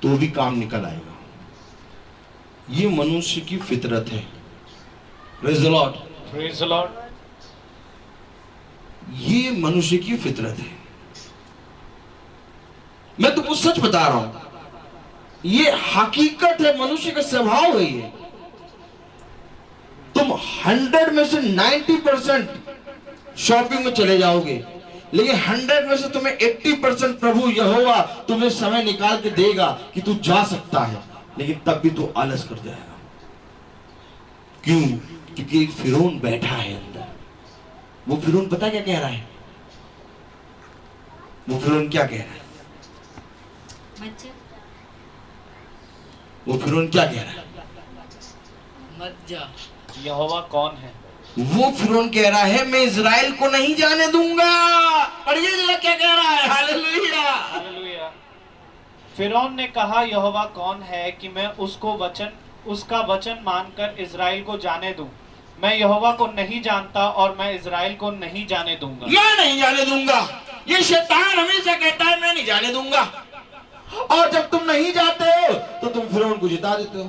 तो भी काम निकल आएगा। ये मनुष्य की फितरत है। Praise the Lord, praise the Lord, ये मनुष्य की फितरत है। मैं तुमको सच बता रहा हूं, ये हकीकत है, मनुष्य का स्वभाव है ये। तुम 100 में से 90% शॉपिंग में चले जाओगे, लेकिन 100 में से तुम्हें 80% प्रभु यहोवा तुम्हें समय निकाल के देगा कि तू जा सकता है, लेकिन तब भी तू आलस कर जाएगा। क्यों? क्योंकि एक फिरौन बैठा है अंदर। वो फिरौन पता क्या कह रहा है? वो फिरौन क्या कह रहा है? मत जा, वो फिरौन क्या कह रहा है? मत जा। यहोवा कौन है? वो फिरौन कह रहा है मैं इजराइल को नहीं जाने दूंगा। और ये जरा क्या कह रहा है? Hallelujah, hallelujah. फिरौन ने कहा यहोवा कौन है कि मैं उसका वचन मानकर इजराइल को जाने दूं। मैं यहोवा को नहीं जानता और मैं इजराइल को नहीं जाने दूंगा। मैं नहीं जाने दूंगा। ये शैतान हमेशा कहता है मैं नहीं जाने दूंगा, और जब तुम नहीं जाते हो तो तुम फिरौन को जिता देते हो।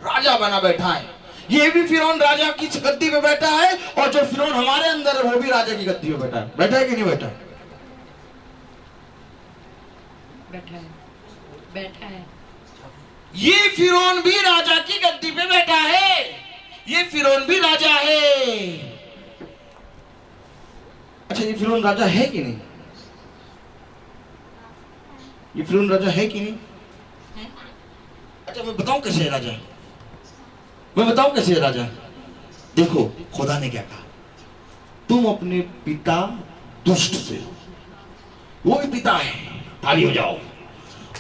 राजा बना बैठा है। ये भी फिरौन राजा की गद्दी पे बैठा है, और जो फिरौन हमारे अंदर है वो भी राजा की गद्दी पे बैठा है। बैठा है कि नहीं बैठा? बैठा है, बैठा है। ये फिरौन भी राजा की गद्दी पे बैठा है। ये फिरौन भी राजा है। अच्छा, ये फिरौन राजा है कि नहीं? ये फिरौन राजा है कि नहीं? अच्छा, मैं बताऊं कैसे है राजा? मैं बताऊं कैसे है राजा? देखो, खुदा ने क्या कहा, तुम अपने पिता दुष्ट से हो। वो भी पिता है, ताली हो जाओ,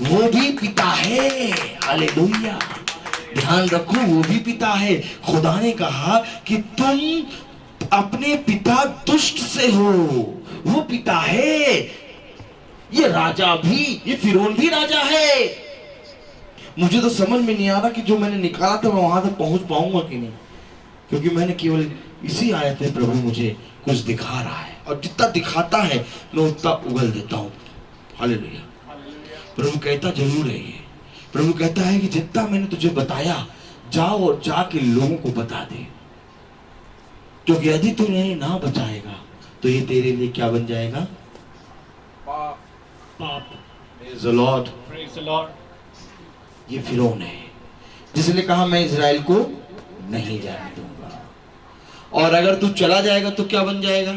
वो भी पिता है। हालेलुया, ध्यान रखो, वो भी पिता है। खुदा ने कहा कि तुम अपने पिता दुष्ट से हो। वो पिता है। ये राजा भी, ये फिरौन भी राजा है। मुझे तो समझ में नहीं आ रहा कि जो मैंने निकाला था मैं वहां तक पहुंच पाऊंगा कि नहीं, क्योंकि मैंने केवल इसी आयत में प्रभु मुझे कुछ दिखा रहा है, और जितना दिखाता है मैं उतना उगल देता हूं। हालेलुया। प्रभु कहता जरूर है ये। प्रभु कहता है कि जितना मैंने तुझे बताया, जाओ और जाके लोगों को बता दे, क्योंकि यदि तू इन्हें ना बचाएगा तो ये तेरे लिए क्या बन जाएगा? पाप। Praise the Lord, praise the Lord. ये फिरौन है जिसने कहा मैं इजराइल को नहीं जाने दूंगा, और अगर तू चला जाएगा तो क्या बन जाएगा?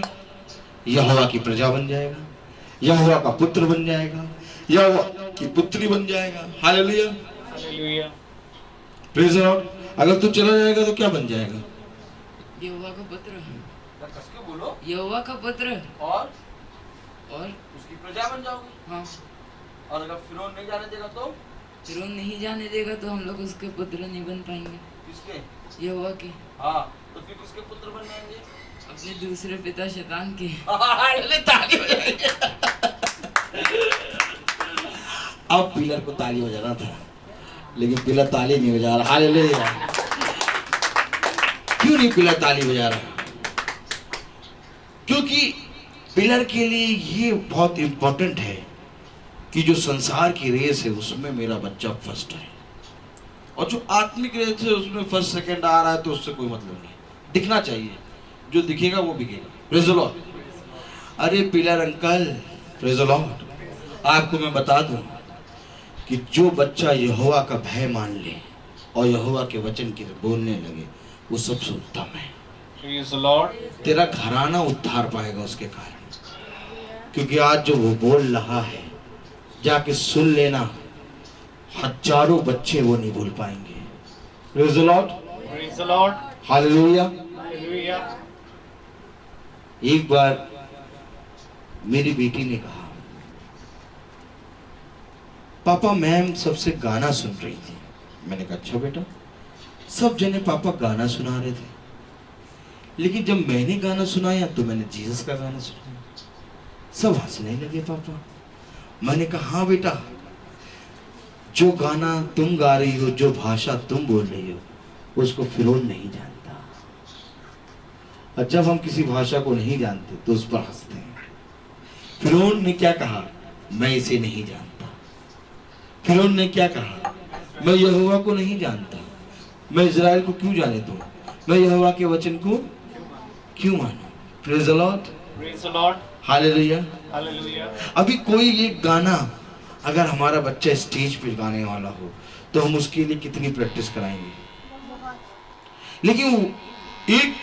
यहोवा की प्रजा बन जाएगा, यहोवा का पुत्र बन जाएगा, यहोवा की पुत्री बन जाएगा। Hallelujah, hallelujah. Praise the Lord. अगर तू चला जाएगा तो क्या बन जाएगा? यहोवा का पुत्र, कसके बोलो। यहोवा का पुत्र और उसकी प्रजा बन जाओगे। हाँ, और अगर फिरौन नहीं जाने देगा तो फिरौन नहीं जाने देगा तो हम लोग उसके पुत्र नहीं बन पाएंगे। किसके? यहोवा के, हाँ, तो फिर किसके पुत्र बन जाएंगे? अपने दूसरे पिता शैतान के। अब पिलर को ताली बजाना था, लेकिन पिलर ताली नहीं बजा रहा। हालेलुया। क्यों नहीं पिलर ताली बजा रहा? क्योंकि पिलर के लिए ये बहुत इंपॉर्टेंट है कि जो संसार की रेस है उसमें मेरा बच्चा फर्स्ट है, और जो आत्मिक रेस है उसमें फर्स्ट सेकंड आ रहा है तो उससे कोई मतलब नहीं। दिखना चाहिए, जो दिखेगा वो बिकेगा। Praise the Lord. अरे pillar uncle, praise the Lord, आपको मैं बता दूं कि जो बच्चा यहोवा का भय मान ले और यहोवा के वचन की बोलने लगे, वो सबसे उत्तम है। Praise the Lord. तेरा घराना उद्धार पाएगा उसके कारण, क्योंकि आज जो वो बोल रहा है जाके सुन लेना, हजारों बच्चे वो नहीं भूल पाएंगे। Praise the Lord. Praise the Lord. Hallelujah. Hallelujah. एक बार मेरी बेटी ने कहा, पापा मैम सबसे गाना सुन रही थी। मैंने कहा अच्छा बेटा, सब जने पापा गाना सुना रहे थे, लेकिन जब मैंने गाना सुनाया तो मैंने जीसस का गाना सुनाया, सब हंसने लगे पापा। मैंने कहा हाँ बेटा, जो गाना तुम गा रही हो, जो भाषा तुम बोल रही हो, उसको फिरौन नहीं जानता, और जब हम किसी भाषा को नहीं जानते तो उस पर हंसते हैं। फिरौन ने क्या कहा? मैं इसे नहीं जानता। फिरौन ने क्या कहा? मैं यहोवा को नहीं जानता। मैं इज़राइल को क्यों जाने दूं? मैं यहोवा के वचन को क्यों मानूं? Praise the Lord. Praise the Lord. Hallelujah. Hallelujah. अभी कोई ये गाना अगर हमारा बच्चा स्टेज पे गाने वाला हो तो हम उसके लिए कितनी प्रैक्टिस कराएंगे, लेकिन एक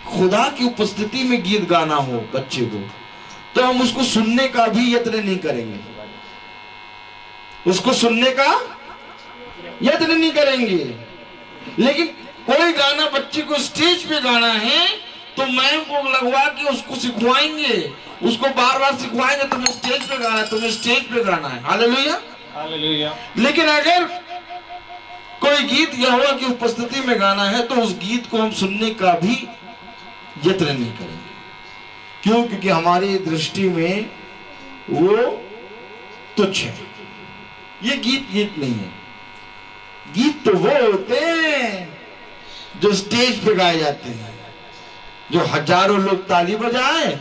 खुदा की उपस्थिति में गीत गाना हो बच्चे को, तो हम उसको सुनने का भी यत्न नहीं करेंगे, उसको सुनने का यत्न नहीं करेंगे। लेकिन कोई गाना बच्चे को स्टेज पे गाना है तो मैम को लगवा के उसको सिखवाएंगे, उसको बार बार सिखवाएंगे, तुम्हें स्टेज पे गाना है, तुम्हें स्टेज पे गाना है। हालेलुया। Hallelujah. लेकिन अगर कोई गीत यहोवा की उपस्थिति में गाना है तो उस गीत को हम सुनने का भी यत्न नहीं करेंगे। क्यों? क्योंकि हमारी दृष्टि में वो तुच्छ है। ये गीत नहीं है। गीत तो वो होते हैं जो स्टेज पे गाए जाते हैं, जो हजारों लोग ताली बजाएं,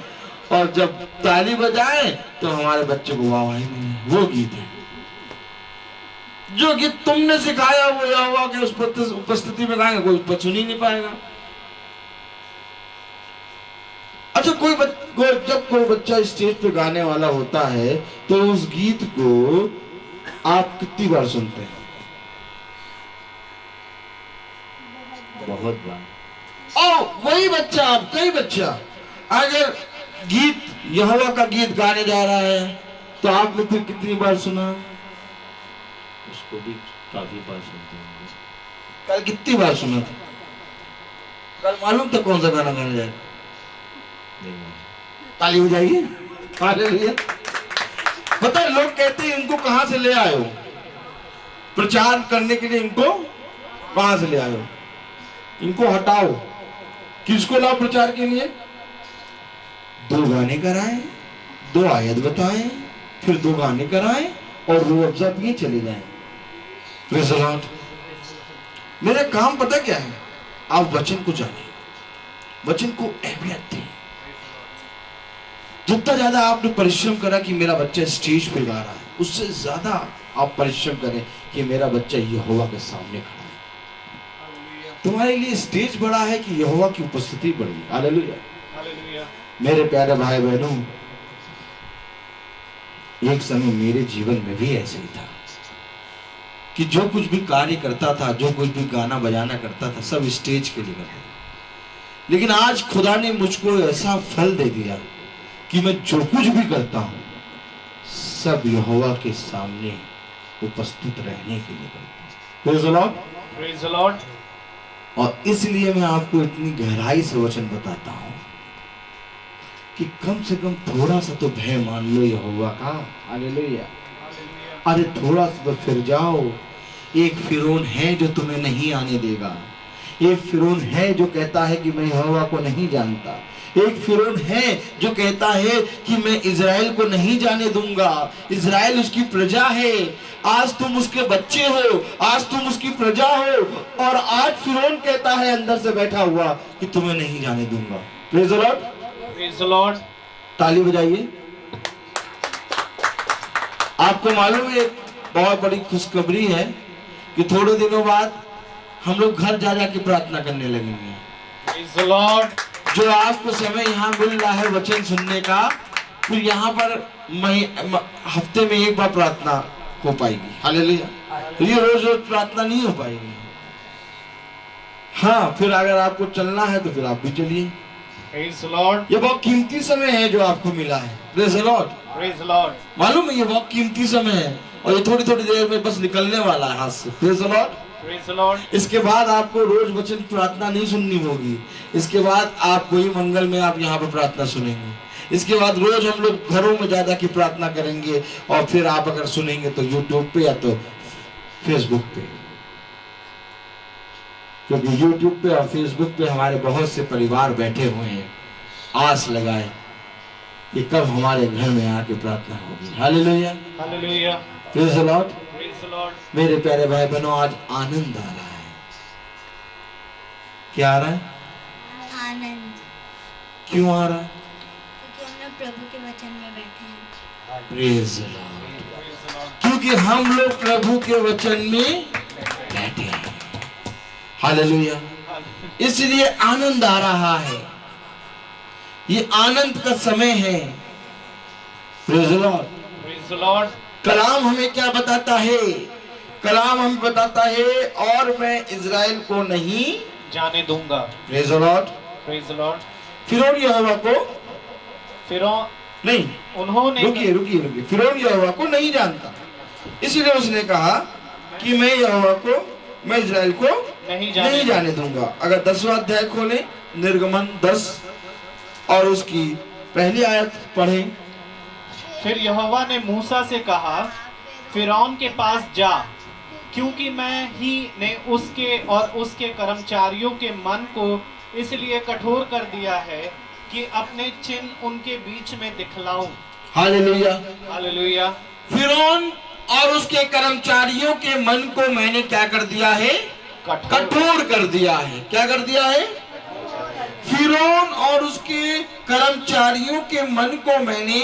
और जब ताली बजाएं तो हमारे बच्चे को वाह वाही मिले, वो गीत है। जो गीत तुमने सिखाया वो यहोवा की उपस्थिति में गाएंगे, कोई उसको सुन ही नहीं पाएगा। अच्छा, जब कोई बच्चा स्टेज पे गाने वाला होता है तो उस गीत को आप कितनी बार सुनते हैं? बहुत बार। और वही बच्चा अगर गीत यहोवा का गीत गाने जा रहा है तो आपने फिर कितनी बार सुना? उसको भी काफी बार सुनते होंगे। कल कितनी बार सुना था? कल मालूम था कौन सा गाना गाने जाए? ताली हो जाएगी। हालेलुया। पता है लोग कहते हैं इनको कहां से ले आए हो, प्रचार करने के लिए इनको कहां से ले आए हो, इनको हटाओ। किसको लाओ प्रचार के लिए? 2 गाने कराएं, 2 आयत बताएं, फिर 2 गाने कराएं और रूह अफ़ज़ा पिए चले जाएं। Praise the Lord. मेरा काम पता क्या है? आप वचन को जाने, वचन को अहमियत दें। जितना ज्यादा आपने परिश्रम करा कि मेरा बच्चा स्टेज पे गा रहा है, उससे ज्यादा आप परिश्रम करें कि मेरा बच्चा यहोवा के सामने खड़ा है। तुम्हारे लिए स्टेज बड़ा है कि यहोवा की उपस्थिति बड़ी है। हालेलुया। Hallelujah. मेरे प्यारे भाई बहनों, एक समय मेरे जीवन में भी ऐसे ही था कि जो कुछ भी कार्य करता था, जो कुछ भी गाना बजाना करता था, सब स्टेज के लिए करता था। लेकिन आज खुदा ने मुझको ऐसा फल दे दिया कि मैं जो कुछ भी करता हूं सब यहोवा के सामने उपस्थित रहने के लिए करता हूं। Praise the Lord. Praise the Lord. और इसलिए मैं आपको इतनी गहराई से वचन बताता हूं कि कम से कम थोड़ा सा तो भय मान लो यहोवा का। हालेलुया। अरे थोड़ा सा तो फिर जाओ। एक फिरौन है जो तुम्हें नहीं आने देगा, एक फिरौन है जो कहता है कि मैं यहोवा को नहीं जानता, एक फिरौन है जो कहता है कि मैं इजराइल को नहीं जाने दूंगा, इजराइल उसकी प्रजा है, आज तुम उसके बच्चे हो, आज तुम उसकी प्रजा हो, और आज फिरौन कहता है अंदर से बैठा हुआ कि तुम्हें नहीं जाने दूंगा। Praise the Lord, praise the Lord. ताली बजाइए। आपको मालूम है एक बहुत बड़ी खुशखबरी है कि थोड़े दिनों बाद हम लोग घर जा जाके प्रार्थना करने लगेंगे। Praise the Lord. जो आपको समय यहाँ मिल रहा है वचन सुनने का, फिर यहाँ पर हफ्ते में एक बार प्रार्थना हो पाएगी। हालेलुया। तो ये रोज रोज प्रार्थना नहीं हो पाएगी। हाँ, फिर अगर आपको चलना है तो फिर आप भी चलिए। Praise the Lord. ये बहुत कीमती समय है जो आपको मिला है। Praise the Lord. Praise the Lord. मालूम है ये बहुत कीमती समय है और ये थोड़ी थोड़ी देर में बस निकलने वाला है हाथ से। Praise the Lord. Praise the Lord. इसके बाद आपको रोज वचन प्रार्थना नहीं सुननी होगी। इसके बाद आप कोई मंगल में आप यहाँ पर प्रार्थना सुनेंगे। इसके बाद रोज हम लोग घरों में ज्यादा की प्रार्थना करेंगे और फिर आप अगर सुनेंगे तो यूट्यूब पे या तो फेसबुक पे, क्योंकि यूट्यूब पे और फेसबुक पे हमारे बहुत से परिवार बैठे हुए हैं, आस लगाए कि कब हमारे घर में आके प्रार्थना होगी। Hallelujah. Hallelujah. Praise the Lord. Praise the Lord. मेरे प्यारे भाई बहनों, आज आनंद आ रहा है। क्या आ रहा है? आनंद, क्यों आ रहा है? क्योंकि हम लोग प्रभु के वचन में बैठे हैं। Praise the Lord. क्योंकि हम लोग प्रभु के वचन में बैठे हैं। हालेलुया। इसलिए आनंद आ रहा है। ये आनंद का समय है। Praise the Lord. Praise the Lord. कलाम हमें क्या बताता है? कलाम हमें बताता है और मैं इजराइल को नहीं जाने दूंगा। Praise the Lord. Praise the Lord. फिरौन यहोवा को फिरौन नहीं, उन्होंने रुकिए। फिरौन यहोवा को नहीं जानता, इसलिए उसने कहा कि मैं यहोवा को, मैं इजराइल को नहीं जाने दूंगा। अगर 10वां अध्याय खोलें, निर्गमन 10 और उसकी पहली आयत पढ़ें। फिर यहोवा ने मूसा से कहा, फिरौन के पास जा, क्योंकि मैं ही ने उसके और उसके कर्मचारियों के मन को इसलिए कठोर कर दिया है कि अपने चिन्ह उनके बीच में दिखलाऊं। हालेलुया। हालेलुया। फिरौन और उसके कर्मचारियों के मन को मैंने क्या कर दिया है? कठोर कर दिया है। क्या कर दिया है? फिरौन और उसके कर्मचारियों के मन को मैंने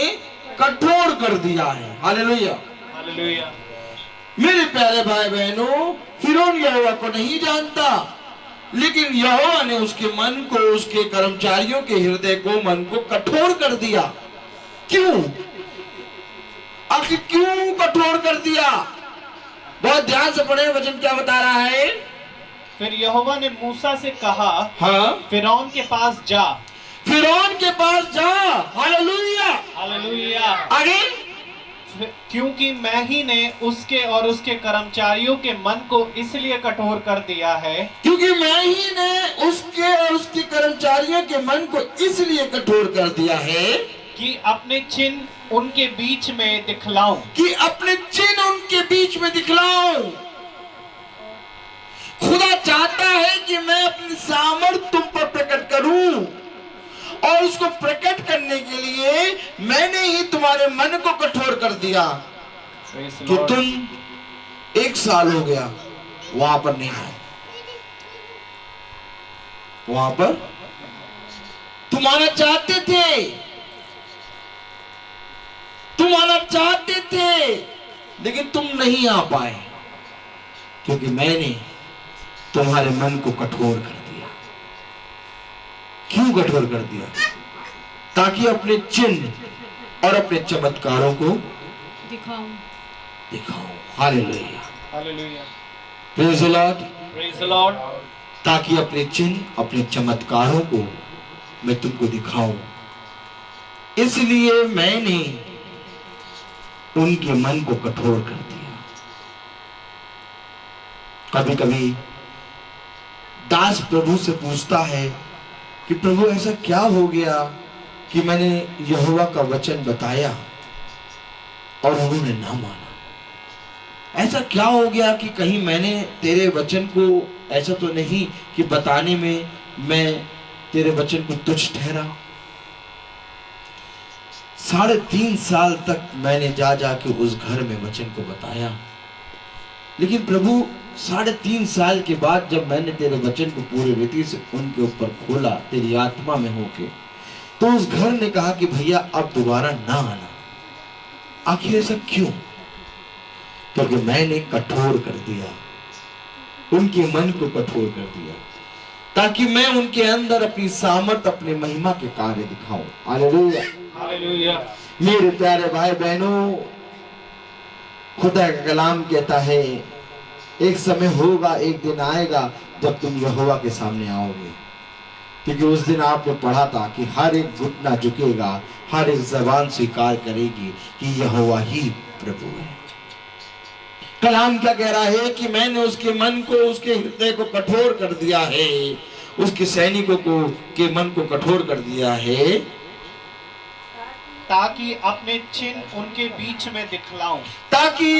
कठोर कर दिया है। हालेलुया। हालेलुया। मेरे प्यारे भाई बहनों, फिरौन यहोवा को नहीं जानता, लेकिन यहोवा ने उसके मन को, उसके कर्मचारियों के हृदय को, मन को कठोर कर दिया। क्यों? आखिर क्यों कठोर कर दिया? बहुत ध्यान से पढ़े, वचन क्या बता रहा है। फिर यहोवा ने मूसा से कहा, हाँ, फिरौन के पास जा। फिरौन के पास जा। हालेलुया। हालेलुया। आगे, क्योंकि मैं ही ने उसके और उसके कर्मचारियों के मन को इसलिए कठोर कर दिया है, क्योंकि मैं ही ने उसके और उसके कर्मचारियों के मन को इसलिए कठोर कर दिया है कि अपने चिन्ह उनके बीच में दिखलाऊं। कि अपने चिन्ह उनके बीच में दिखलाऊं। खुदा चाहता है कि मैं अपनी सामर्थ तुम पर प्रकट करूं, और उसको प्रकट करने के लिए मैंने ही तुम्हारे मन को कठोर कर दिया कि तुम 1 साल हो गया वहां पर नहीं आए। वहां पर तुम आना चाहते थे, तुम आना चाहते थे, लेकिन तुम नहीं आ पाए, क्योंकि मैंने तुम्हारे मन को कठोर कर दिया। क्यों कठोर कर दिया? ताकि अपने चिन्ह और अपने चमत्कारों को दिखाऊं। Hallelujah. Hallelujah. Praise the Lord. Praise the Lord. ताकि अपने चिन्ह, अपने चमत्कारों को मैं तुमको दिखाऊं, इसलिए मैंने उनके मन को कठोर कर दिया। कभी कभी दास प्रभु से पूछता है कि प्रभु ऐसा क्या हो गया कि मैंने यहोवा का वचन बताया और उन्होंने ना माना। ऐसा क्या हो गया कि कहीं मैंने तेरे वचन को, ऐसा तो नहीं कि बताने में मैं तेरे वचन को तुच्छ ठहरा, 3.5 साल तक मैंने जा के उस घर में वचन को बताया, लेकिन प्रभु 3.5 साल के बाद जब मैंने तेरे वचन को पूरे रीति से उनके ऊपर खोला तेरी आत्मा में होके, तो उस घर ने कहा कि भैया अब दोबारा ना आना। आखिर ऐसा क्यों? क्योंकि मैंने कठोर कर दिया, उनके मन को कठोर कर दिया, ताकि मैं उनके अंदर अपनी सामर्थ, अपनी महिमा के कार्य दिखाऊं। Hallelujah, hallelujah. मेरे प्यारे भाई बहनों, खुदा का कलाम कहता है एक समय होगा, एक दिन आएगा जब तुम यहोवा के सामने आओगे, क्योंकि उस दिन आपने पढ़ा था कि हर एक घुटना झुकेगा, हर एक जबान स्वीकार करेगी कि यहोवा ही प्रभु है। कलाम क्या कह रहा है कि मैंने उसके मन को, उसके हृदय को कठोर कर दिया है, उसके सैनिकों को के मन को कठोर कर दिया है, ताकि अपने चिन्ह उनके बीच में दिखलाऊं, ताकि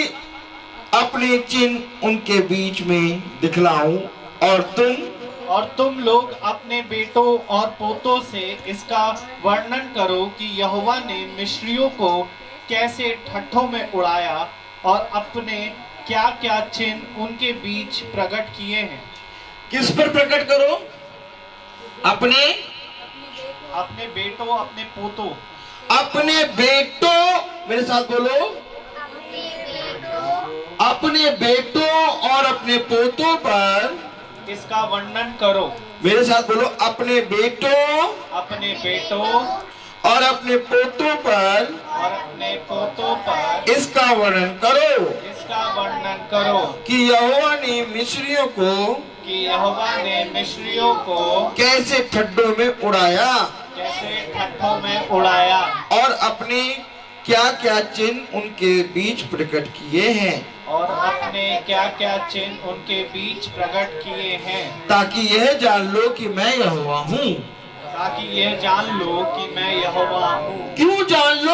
अपने चिन्ह उनके बीच में दिखलाऊं, और तुम लोग अपने बेटों और पोतों से इसका वर्णन करो कि यहोवा ने मिस्रियों को कैसे ठट्ठों में उड़ाया और अपने क्या क्या चिन्ह उनके बीच प्रकट किए हैं। किस पर प्रकट करो? अपने बेटों, अपने पोतों, अपने बेटों, मेरे साथ बोलो, अपने बेटों और अपने पोतों पर इसका वर्णन करो। मेरे साथ बोलो, अपने बेटों और अपने पोतों पर इसका वर्णन करो कि यहोवा ने मिस्रियों को कैसे ठड्डों में उड़ाया, और अपने क्या क्या चिन्ह उनके बीच प्रकट किए हैं, ताकि यह जान लो कि मैं यहोवा हूँ। क्यों जान लो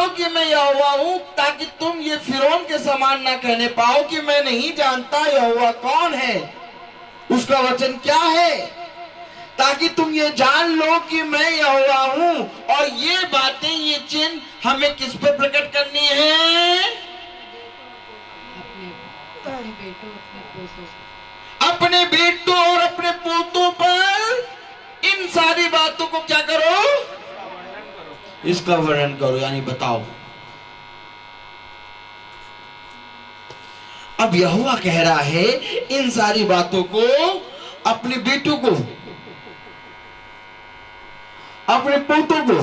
कि मैं यहोवा हूँ? ताकि तुम ये फिरौन के समान ना कहने पाओ कि मैं नहीं जानता यहोवा कौन है, उसका वचन क्या है, ताकि तुम ये जान लो कि मैं यहोवा हूँ। और ये बातें, ये चिन्ह हमें किस पर प्रकट करनी है? अपने बेटों और अपने पोतों पर इन सारी बातों को क्या करो? इसका वर्णन करो, यानी बताओ। अब यहोवा कह रहा है इन सारी बातों को अपने बेटों को, अपने पोतों को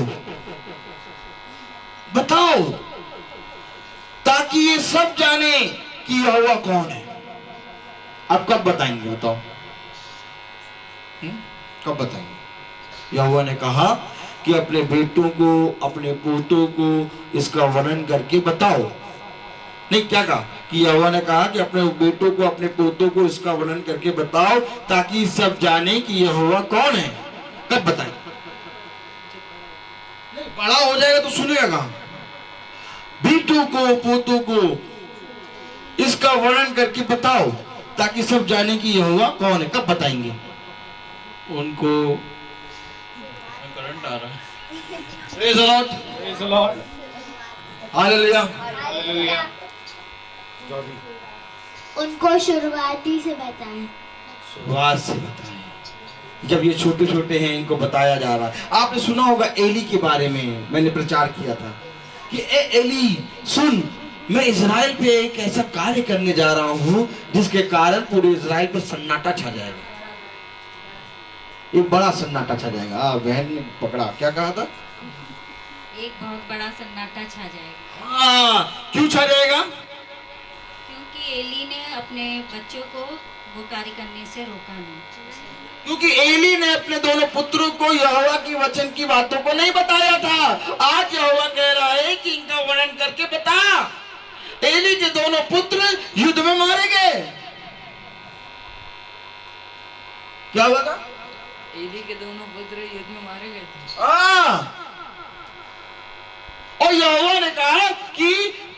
बताओ, ताकि ये सब जाने कि यहोवा कौन है। अब कब बताएंगे? बताओ, कब बताएंगे? यहोवा ने कहा कि अपने बेटों को, अपने पोतों को इसका वर्णन करके बताओ। नहीं, क्या कहा? कि यहोवा ने कहा कि अपने बेटों को, अपने पोतों को इसका वर्णन करके बताओ, ताकि सब जाने कि यहोवा कौन है। कब बताएं? नहीं, बड़ा हो जाएगा तो सुनेगा कहां? बेटों को, पोतों को इसका वर्णन करके बताओ, ताकि सब जाने कि यहोवा कौन है। कब बताएंगे? उनको करंट आ रहा है। Praise the Lord. हालेलुया। उनको शुरुआती से बताएं। शुरुआत से बताएं। जब ये छोटे छोटे हैं, इनको बताया जा रहा है। आपने सुना होगा एली के बारे में, मैंने प्रचार किया था कि एली सुन, मैं इजराइल पे एक ऐसा कार्य करने जा रहा हूँ जिसके कारण पूरे इजराइल पर सन्नाटा छा जाएगा। एक बड़ा सन्नाटा छा जाएगा। बहन ने पकड़ा, क्या कहा था? एक बहुत बड़ा सन्नाटा छा जाएगा। हाँ, क्यों छा जाएगा? क्योंकि एली ने अपने बच्चों को वो कार्य करने से रोका नहीं। क्योंकि एली ने अपने दोनों पुत्रों को यहोवा की वचन की बातों को नहीं बताया था। आज यहोवा कह रहा है कि इनका वर्णन करके बता। एली के दोनों पुत्र युद्ध में मारे गए। क्या हुआ था? एली के दोनों पुत्र युद्ध में मारे गए थे। और यहोवा ने कहा कि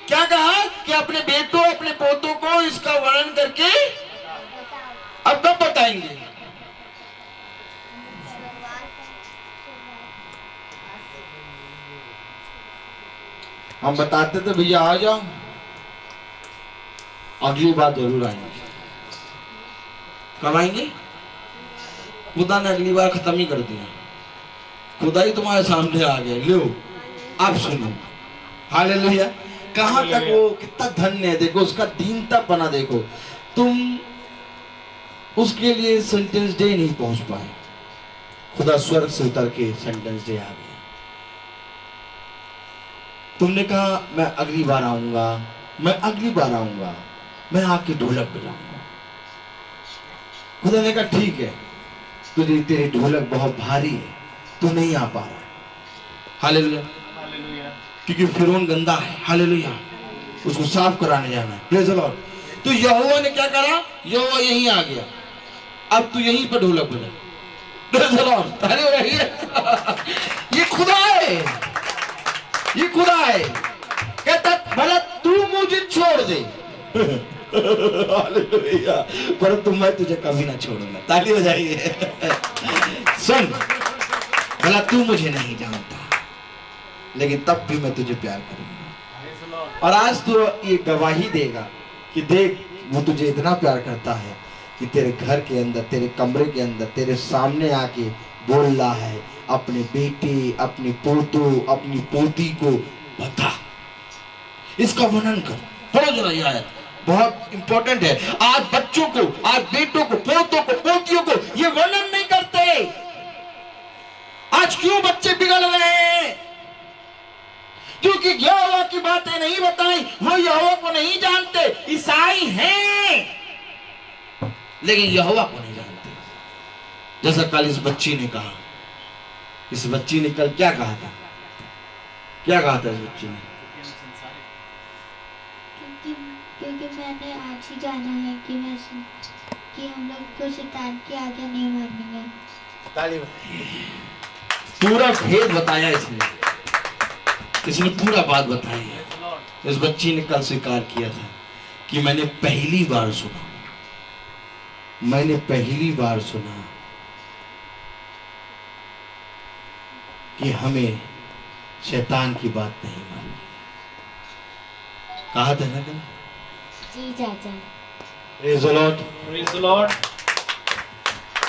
क्या कहा कि अपने बेटों, अपने पोतों को इसका वर्णन करके अब कब बताएंगे? हम बताते थे भैया आ जाओ, अगली बार जरूर आएंगे। कब आएंगे? खुदा ने अगली बार खत्म ही कर दिया, खुदा ही तुम्हारे सामने आ गया। लो आप सुनो, हालेलुया। कहां तक वो कितना धन्य है, देखो उसका दीनता बना, देखो तुम उसके लिए सेंटेंस डे नहीं पहुंच पाए, खुदा स्वर्ग से उतर के सेंटेंस डे आ गया। तुमने कहा मैं अगली बार आऊंगा, मैं अगली बार आऊंगा, मैं आके ढोलक बजाऊंगा। खुदा ने कहा ठीक है, तुझे तेरी ढोलक बहुत भारी है, तू नहीं आ पा रहा। हालेलुया, क्योंकि फिरौन गंदा है। हालेलुया, उसको साफ कराने जाना है। Praise the Lord. तो यहोवा ने क्या करा? यहोवा यहीं आ गया, अब तू यहीं पर ढोलक बजा। प्रेज़ द लॉर्ड, ताली हो रही है। ये खुदा है, ये खुदा है। कहता भला तू मुझे छोड़ दे हालेलुया, परंतु मैं तुझे कभी ना छोड़ूंगा। ताली हो जाइए। सुन, भला तू मुझे नहीं जानता, लेकिन तब भी मैं तुझे प्यार करूंगा। और आज तू ये गवाही देगा कि देख वो तुझे इतना प्यार करता है कि तेरे घर के अंदर, तेरे कमरे के अंदर, तेरे सामने आके बोल रहा है, अपने बेटे, अपनी पोतों, अपनी पोती को बता, इसका वर्णन कर। पढ़ो जरा ये आयत, बहुत इंपॉर्टेंट है। आज बच्चों को, आज बेटों को, पोतों को, पोतियों को ये वर्णन नहीं करते। आज क्यों बच्चे बिगड़ रहे हैं? क्योंकि यहोवा की बातें नहीं बताई, वो यहोवा को नहीं जानते। ईसाई हैं लेकिन यहोवा को नहीं जानते। जैसा कल इस बच्ची ने कहा, इस बच्ची ने कल क्या कहा था? क्या कहा था इस बच्ची ने? क्योंकि मैंने आज ही जाना है कि हम लोग को शैतान की आज्ञा नहीं माननी है। ताली। पूरा भेद बताया इसने पूरा बात बताई है। इस बच्ची ने कल स्वीकार किया था कि मैंने पहली बार सुना, मैंने पहली बार सुना कि हमें शैतान की बात नहीं माननी। कहा था ना कल? जी चाचा। Praise the Lord, praise the Lord.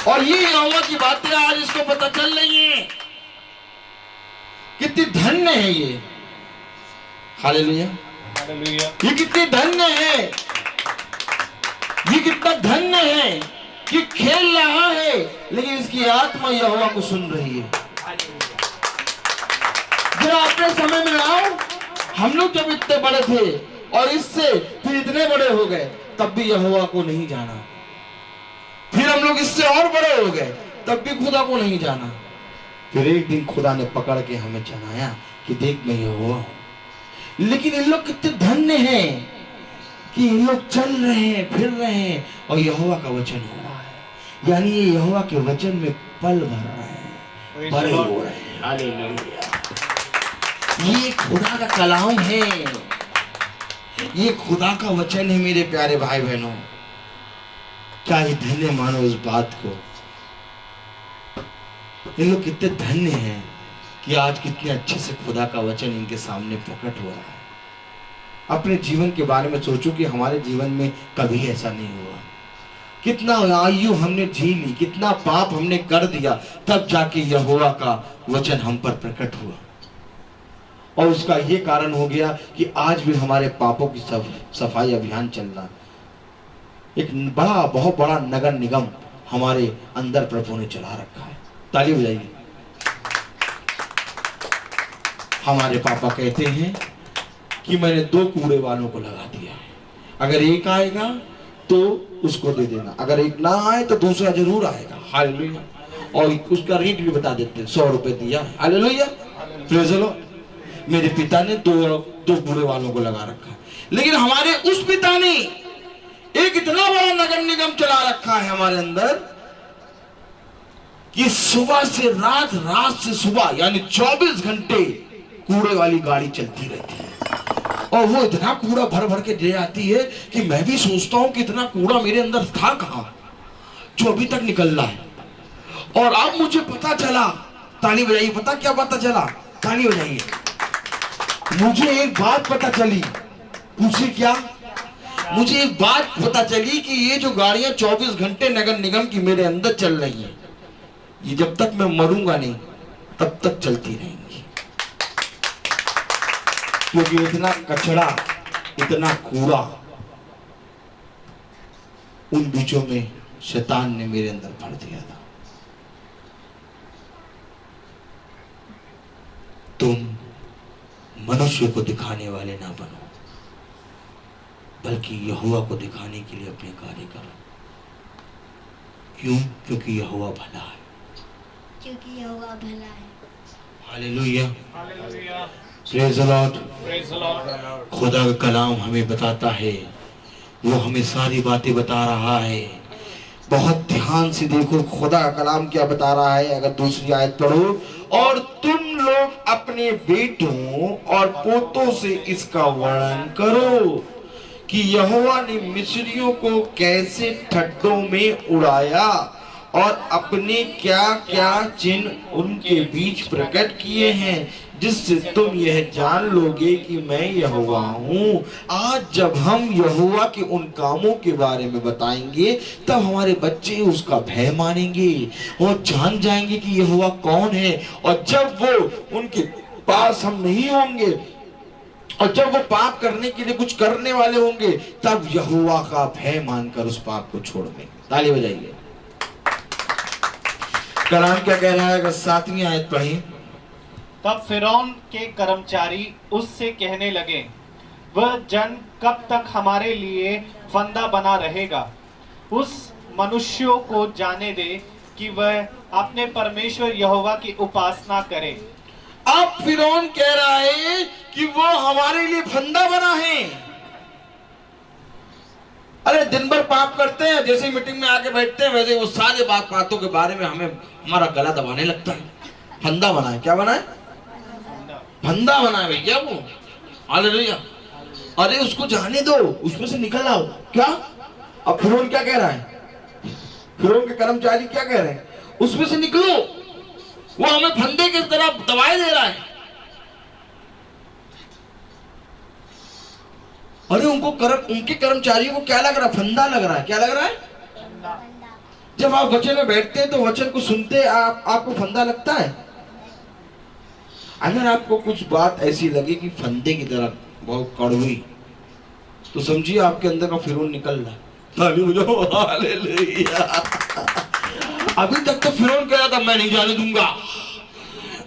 और ये यहोवा की बातें आज इसको पता चल रही हैं। कितनी धन्य है ये। Hallelujah, hallelujah. ये कितनी धन्य है, ये कितना धन्य है कि खेल रहा है लेकिन इसकी आत्मा यहोवा को सुन रही है। जरा अपने समय में आओ, हम लोग जब इतने बड़े थे और इससे फिर इतने बड़े हो गए, तब भी यहोवा को नहीं जाना। फिर हम लोग इससे और बड़े हो गए, तब भी खुदा को नहीं जाना। फिर एक दिन खुदा ने पकड़ के हमें जनाया कि देख मैं यहोवा हूं। लेकिन इन लोग कितने धन्य हैं कि इन लोग चल रहे हैं, फिर रहे हैं और यहोवा का वचन हो रहा है, यानी ये यहोवा के वचन में पल भर रहे हैं, बड़े हो रहे हैं। हालेलुया, ये खुदा का कलाम है, ये खुदा का वचन है। मेरे प्यारे भाई बहनों, क्या ही धन्य मानो इस बात को। इन लोग कितने धन्य हैं कि आज कितने अच्छे से खुदा का वचन इनके सामने प्रकट हो रहा है। अपने जीवन के बारे में सोचो कि हमारे जीवन में कभी ऐसा नहीं हुआ। कितना आयु हमने जी ली, कितना पाप हमने कर दिया, तब जाके यहोवा का वचन हम पर प्रकट हुआ। और उसका ये कारण हो गया कि आज भी हमारे पापों की सफाई अभियान चल रहा है। एक बड़ा, बहुत बड़ा नगर निगम हमारे अंदर प्रभु ने चला रखा है। ताली बजाइए। हमारे पापा कहते हैं कि मैंने 2 कूड़े वालों को लगा दिया है, अगर एक आएगा तो उसको दे देना, अगर एक ना आए तो दूसरा जरूर आएगा। हालेलुया। और उसका रेट भी बता देते हैं, 100 रुपए दिया है। Hallelujah, praise the Lord. मेरे पिता ने 2 कूड़े वालों को लगा रखा है, लेकिन हमारे उस पिता ने एक इतना बड़ा नगर निगम चला रखा है हमारे अंदर कि सुबह से रात, रात से सुबह, यानी 24 घंटे कूड़े वाली गाड़ी चलती रहती है। और वो इतना कूड़ा भर भर के दे आती है कि मैं भी सोचता हूं कि इतना कूड़ा मेरे अंदर था कहां, जो अभी तक निकल रहा है। और अब मुझे पता चला, ताली बजाइए, पता क्या पता चला? ताली बजाइए। मुझे एक बात पता चली। पूछे क्या? मुझे एक बात पता चली कि ये जो गाड़ियां 24 घंटे नगर निगम की मेरे अंदर चल रही हैं, ये जब तक मैं मरूंगा नहीं तब तक चलती रहेंगी। क्योंकि इतना कचरा, इतना कूड़ा उन बीचों में शैतान ने मेरे अंदर भर दिया था। तुम मनुष्य को दिखाने वाले ना बनो, बल्कि यहोवा को दिखाने के लिए अपने कार्य करो। क्यों? क्योंकि यहोवा भला है। क्योंकि यहोवा भला है। Hallelujah, hallelujah, praise the Lord. Praise the Lord. खुदा का कलाम हमें बताता है, वो हमें सारी बातें बता रहा है। बहुत ध्यान से देखो खुदा का कलाम क्या बता रहा है। अगर दूसरी आयत पढ़ो, और तुम लोग अपने बेटों और पोतों से इसका वर्णन करो कि यहोवा ने मिस्रियों को कैसे ठट्ठों में उड़ाया और अपने क्या क्या चिन्ह उनके बीच प्रकट किए हैं, जिससे तुम यह जान लोगे कि मैं यहोवा हूँ। आज जब हम यहोवा के उन कामों के बारे में बताएंगे, तब हमारे बच्चे उसका भय मानेंगे और जान जाएंगे कि यहोवा कौन है। और जब वो उनके पास हम नहीं होंगे और जब वो पाप करने के लिए कुछ करने वाले होंगे, तब यहोवा का भय मानकर उस पाप को छोड़ देंगे। ताली बजाइए। कलाम क्या कह रहा है? अगर 7वीं आयत पढ़ी। तब फिरौन के कर्मचारी उससे कहने लगे, वह जन कब तक हमारे लिए फंदा बना रहेगा? उस मनुष्यों को जाने दे कि वह अपने परमेश्वर यहोवा की उपासना करे। अब फिरौन कह रहा है कि वो हमारे लिए फंदा बना है। अरे दिन भर पाप करते हैं, जैसे ही मीटिंग में आके बैठते हैं वैसे वो सारे बातों के बारे में हमें हमारा गला दबाने लगता है। फंदा बना है। क्या बना है? फंदा बना है भैया वो। हालेलुया। अरे उसको जाने दो, उसमें से निकल आओ। क्या? अब फिरौन क्या कह रहा है? फिरौन के कर्मचारी क्या कह रहे हैं? उसमें से निकलो। वो हमें फंदे की तरह दबाए दे रहा है। अरे उनके कर्मचारियों को क्या लग रहा है? फंदा लग रहा है। क्या लग रहा है? जब आप वचन में बैठते हैं तो वचन को सुनते आपको फंदा लगता है। अगर आपको कुछ बात ऐसी लगे कि फंदे की तरह बहुत कड़वी, तो समझिए आपके अंदर का फिरौन निकल रहा है। हालेलुया। अभी तक तो फिरौन कह रहा था मैं नहीं जाने दूंगा,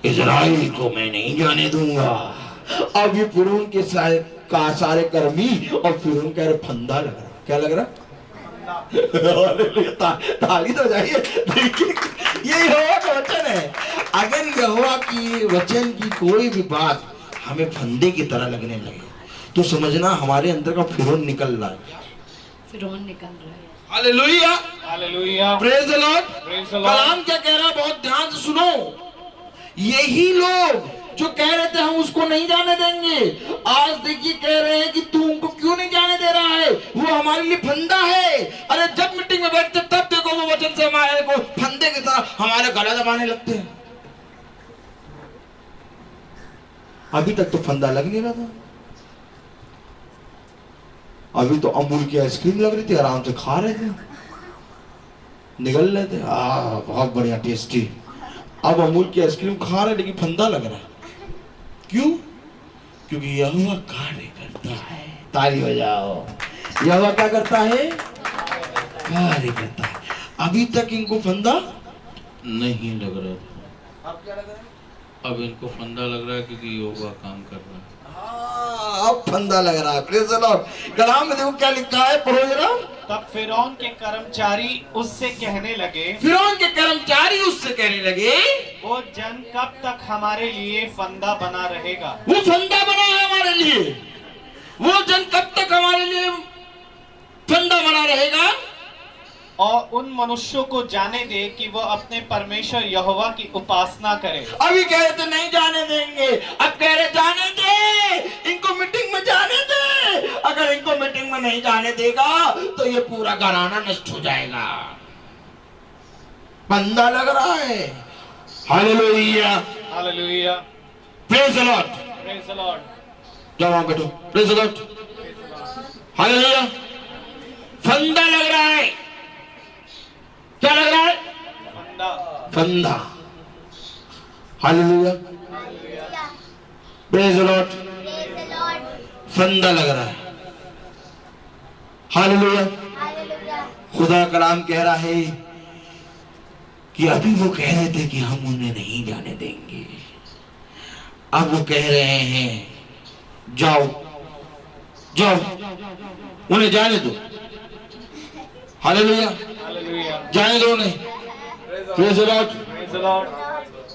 इजराइल को मैं नहीं जाने दूंगा। अब ये फिरौन के सारे कर्मी और फिरौन कह रहे फंदा लग रहा। क्या लग रहा? ताली तो जाइए। देखिए ये यहोवा का वचन है। अगर यहोवा की वचन की कोई भी बात हमें फंदे की तरह लगने लगे, तो समझना हमारे अंदर का फिरौन निकल रहा है। फिरौन निकल रहा है। Hallelujah, hallelujah, praise the Lord. Praise the Lord. कलाम क्या कह रहा है? बहुत ध्यान से सुनो। यही लोग जो कह रहे थे हम उसको नहीं जाने देंगे, आज देखिए कह रहे हैं कि तू उनको क्यों नहीं जाने दे रहा है? वो हमारे लिए फंदा है। अरे जब मीटिंग में बैठते तब देखो वो वचन से हमारे को फंदे की तरह हमारे गला दबाने लगते हैं। अभी तक तो फंदा लग नहीं रहा था। अभी तो अमूल की आइसक्रीम लग रही थी, आराम से खा रहे थे, निगल रहे थे, बहुत बढ़िया टेस्टी। अब अमूल की आइसक्रीम खा रहे लेकिन फंदा लग रहा है। क्यों? क्योंकि यहोवा कार्य करता है। ताली बजाओ। यहोवा क्या करता है? कार्य करता है। अभी तक इनको फंदा नहीं लग रहा था। अब क्या लग रहा है? अब इनको फंदा लग रहा है क्योंकि योगा काम कर रहा है। अब फंदा लग रहा है। Praise the Lord. कलाम में देखो क्या लिखा है, पढ़ो जरा। तब फिरौन के कर्मचारी उससे कहने लगे, फिरौन के कर्मचारी उससे कहने लगे, वो जन कब तक हमारे लिए फंदा बना रहेगा? वो फंदा बना है हमारे लिए। वो जन कब तक हमारे लिए फंदा बना रहेगा? और उन मनुष्यों को जाने दे कि वो अपने परमेश्वर यहोवा की उपासना करे। अभी कह रहे थे नहीं जाने देंगे, अब कह रहे जाने दे, इनको मीटिंग में जाने दे। अगर इनको मीटिंग में नहीं जाने देगा तो ये पूरा घराना नष्ट हो जाएगा। फंदा लग रहा है। Hallelujah, hallelujah, praise the Lord. Praise the Lord. जाओ वहां बैठो। Praise the Lord, hallelujah. फंदा लग रहा है, क्या लग रहा है? फंदा। Hallelujah, praise the Lord. फंदा लग रहा है, हालेलुया। खुदा कलाम कह रहा है कि अभी वो कह रहे थे कि हम उन्हें नहीं जाने देंगे, अब वो कह रहे हैं जाओ जाओ, उन्हें जाने दो। हालेलुया, जाने दो उन्हें। प्रेज़ द लॉर्ड,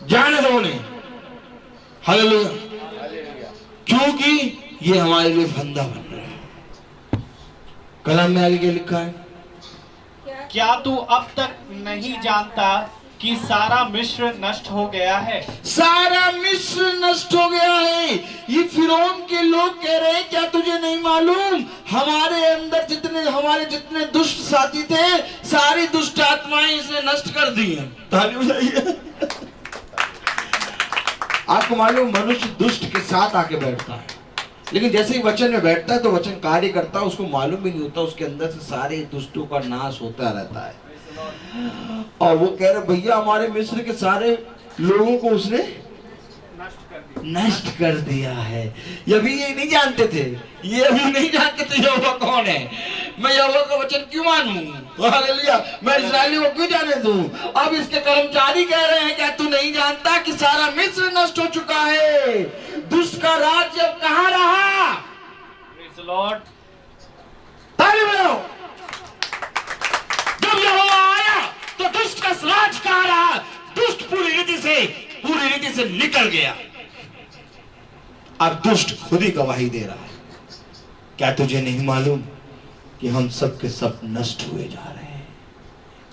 जाने दो उन्हें। हालेलुया, क्योंकि ये हमारे लिए फंदा बन रहे हैं। कलम में आगे क्या लिखा है? क्या तू अब तक नहीं जानता कि सारा मिस्र नष्ट हो गया है? सारा मिस्र नष्ट हो गया है। ये फिरौन के लोग कह रहे हैं क्या तुझे नहीं मालूम हमारे अंदर हमारे जितने दुष्ट साथी थे सारी दुष्ट आत्माएं इसने नष्ट कर दी हैं। ताली बजाइए। आपको मालूम मनुष्य दुष्ट के साथ आके बैठता है, लेकिन जैसे ही वचन में बैठता है तो वचन कार्य करता है, उसको मालूम भी नहीं होता उसके अंदर से सारे दुष्टों का नाश होता रहता है। और वो कह रहे भैया हमारे मिस्र के सारे लोगों को उसने नष्ट कर दिया है। ये अभी ये नहीं जानते थे, ये अभी नहीं जानते थे यहोवा कौन है। मैं यहोवा का वचन क्यों मानूं? हालेलुया, मैं इस्राएलियों को क्यों जाने दूं? अब इसके कर्मचारी कह रहे हैं क्या तू नहीं जानता कि सारा मिस्र नष्ट हो चुका है? दुष्ट का राज्य अब कहां रहा? प्रेज़ द लॉर्ड, ताली बजाओ। जब यहोवा आया तो दुष्ट का राज कहां रहा? दुष्ट पूरी रीति से निकल गया। अब दुष्ट खुद ही गवाही दे रहा है। क्या तुझे नहीं मालूम कि हम सब के सब नष्ट हुए जा रहे हैं?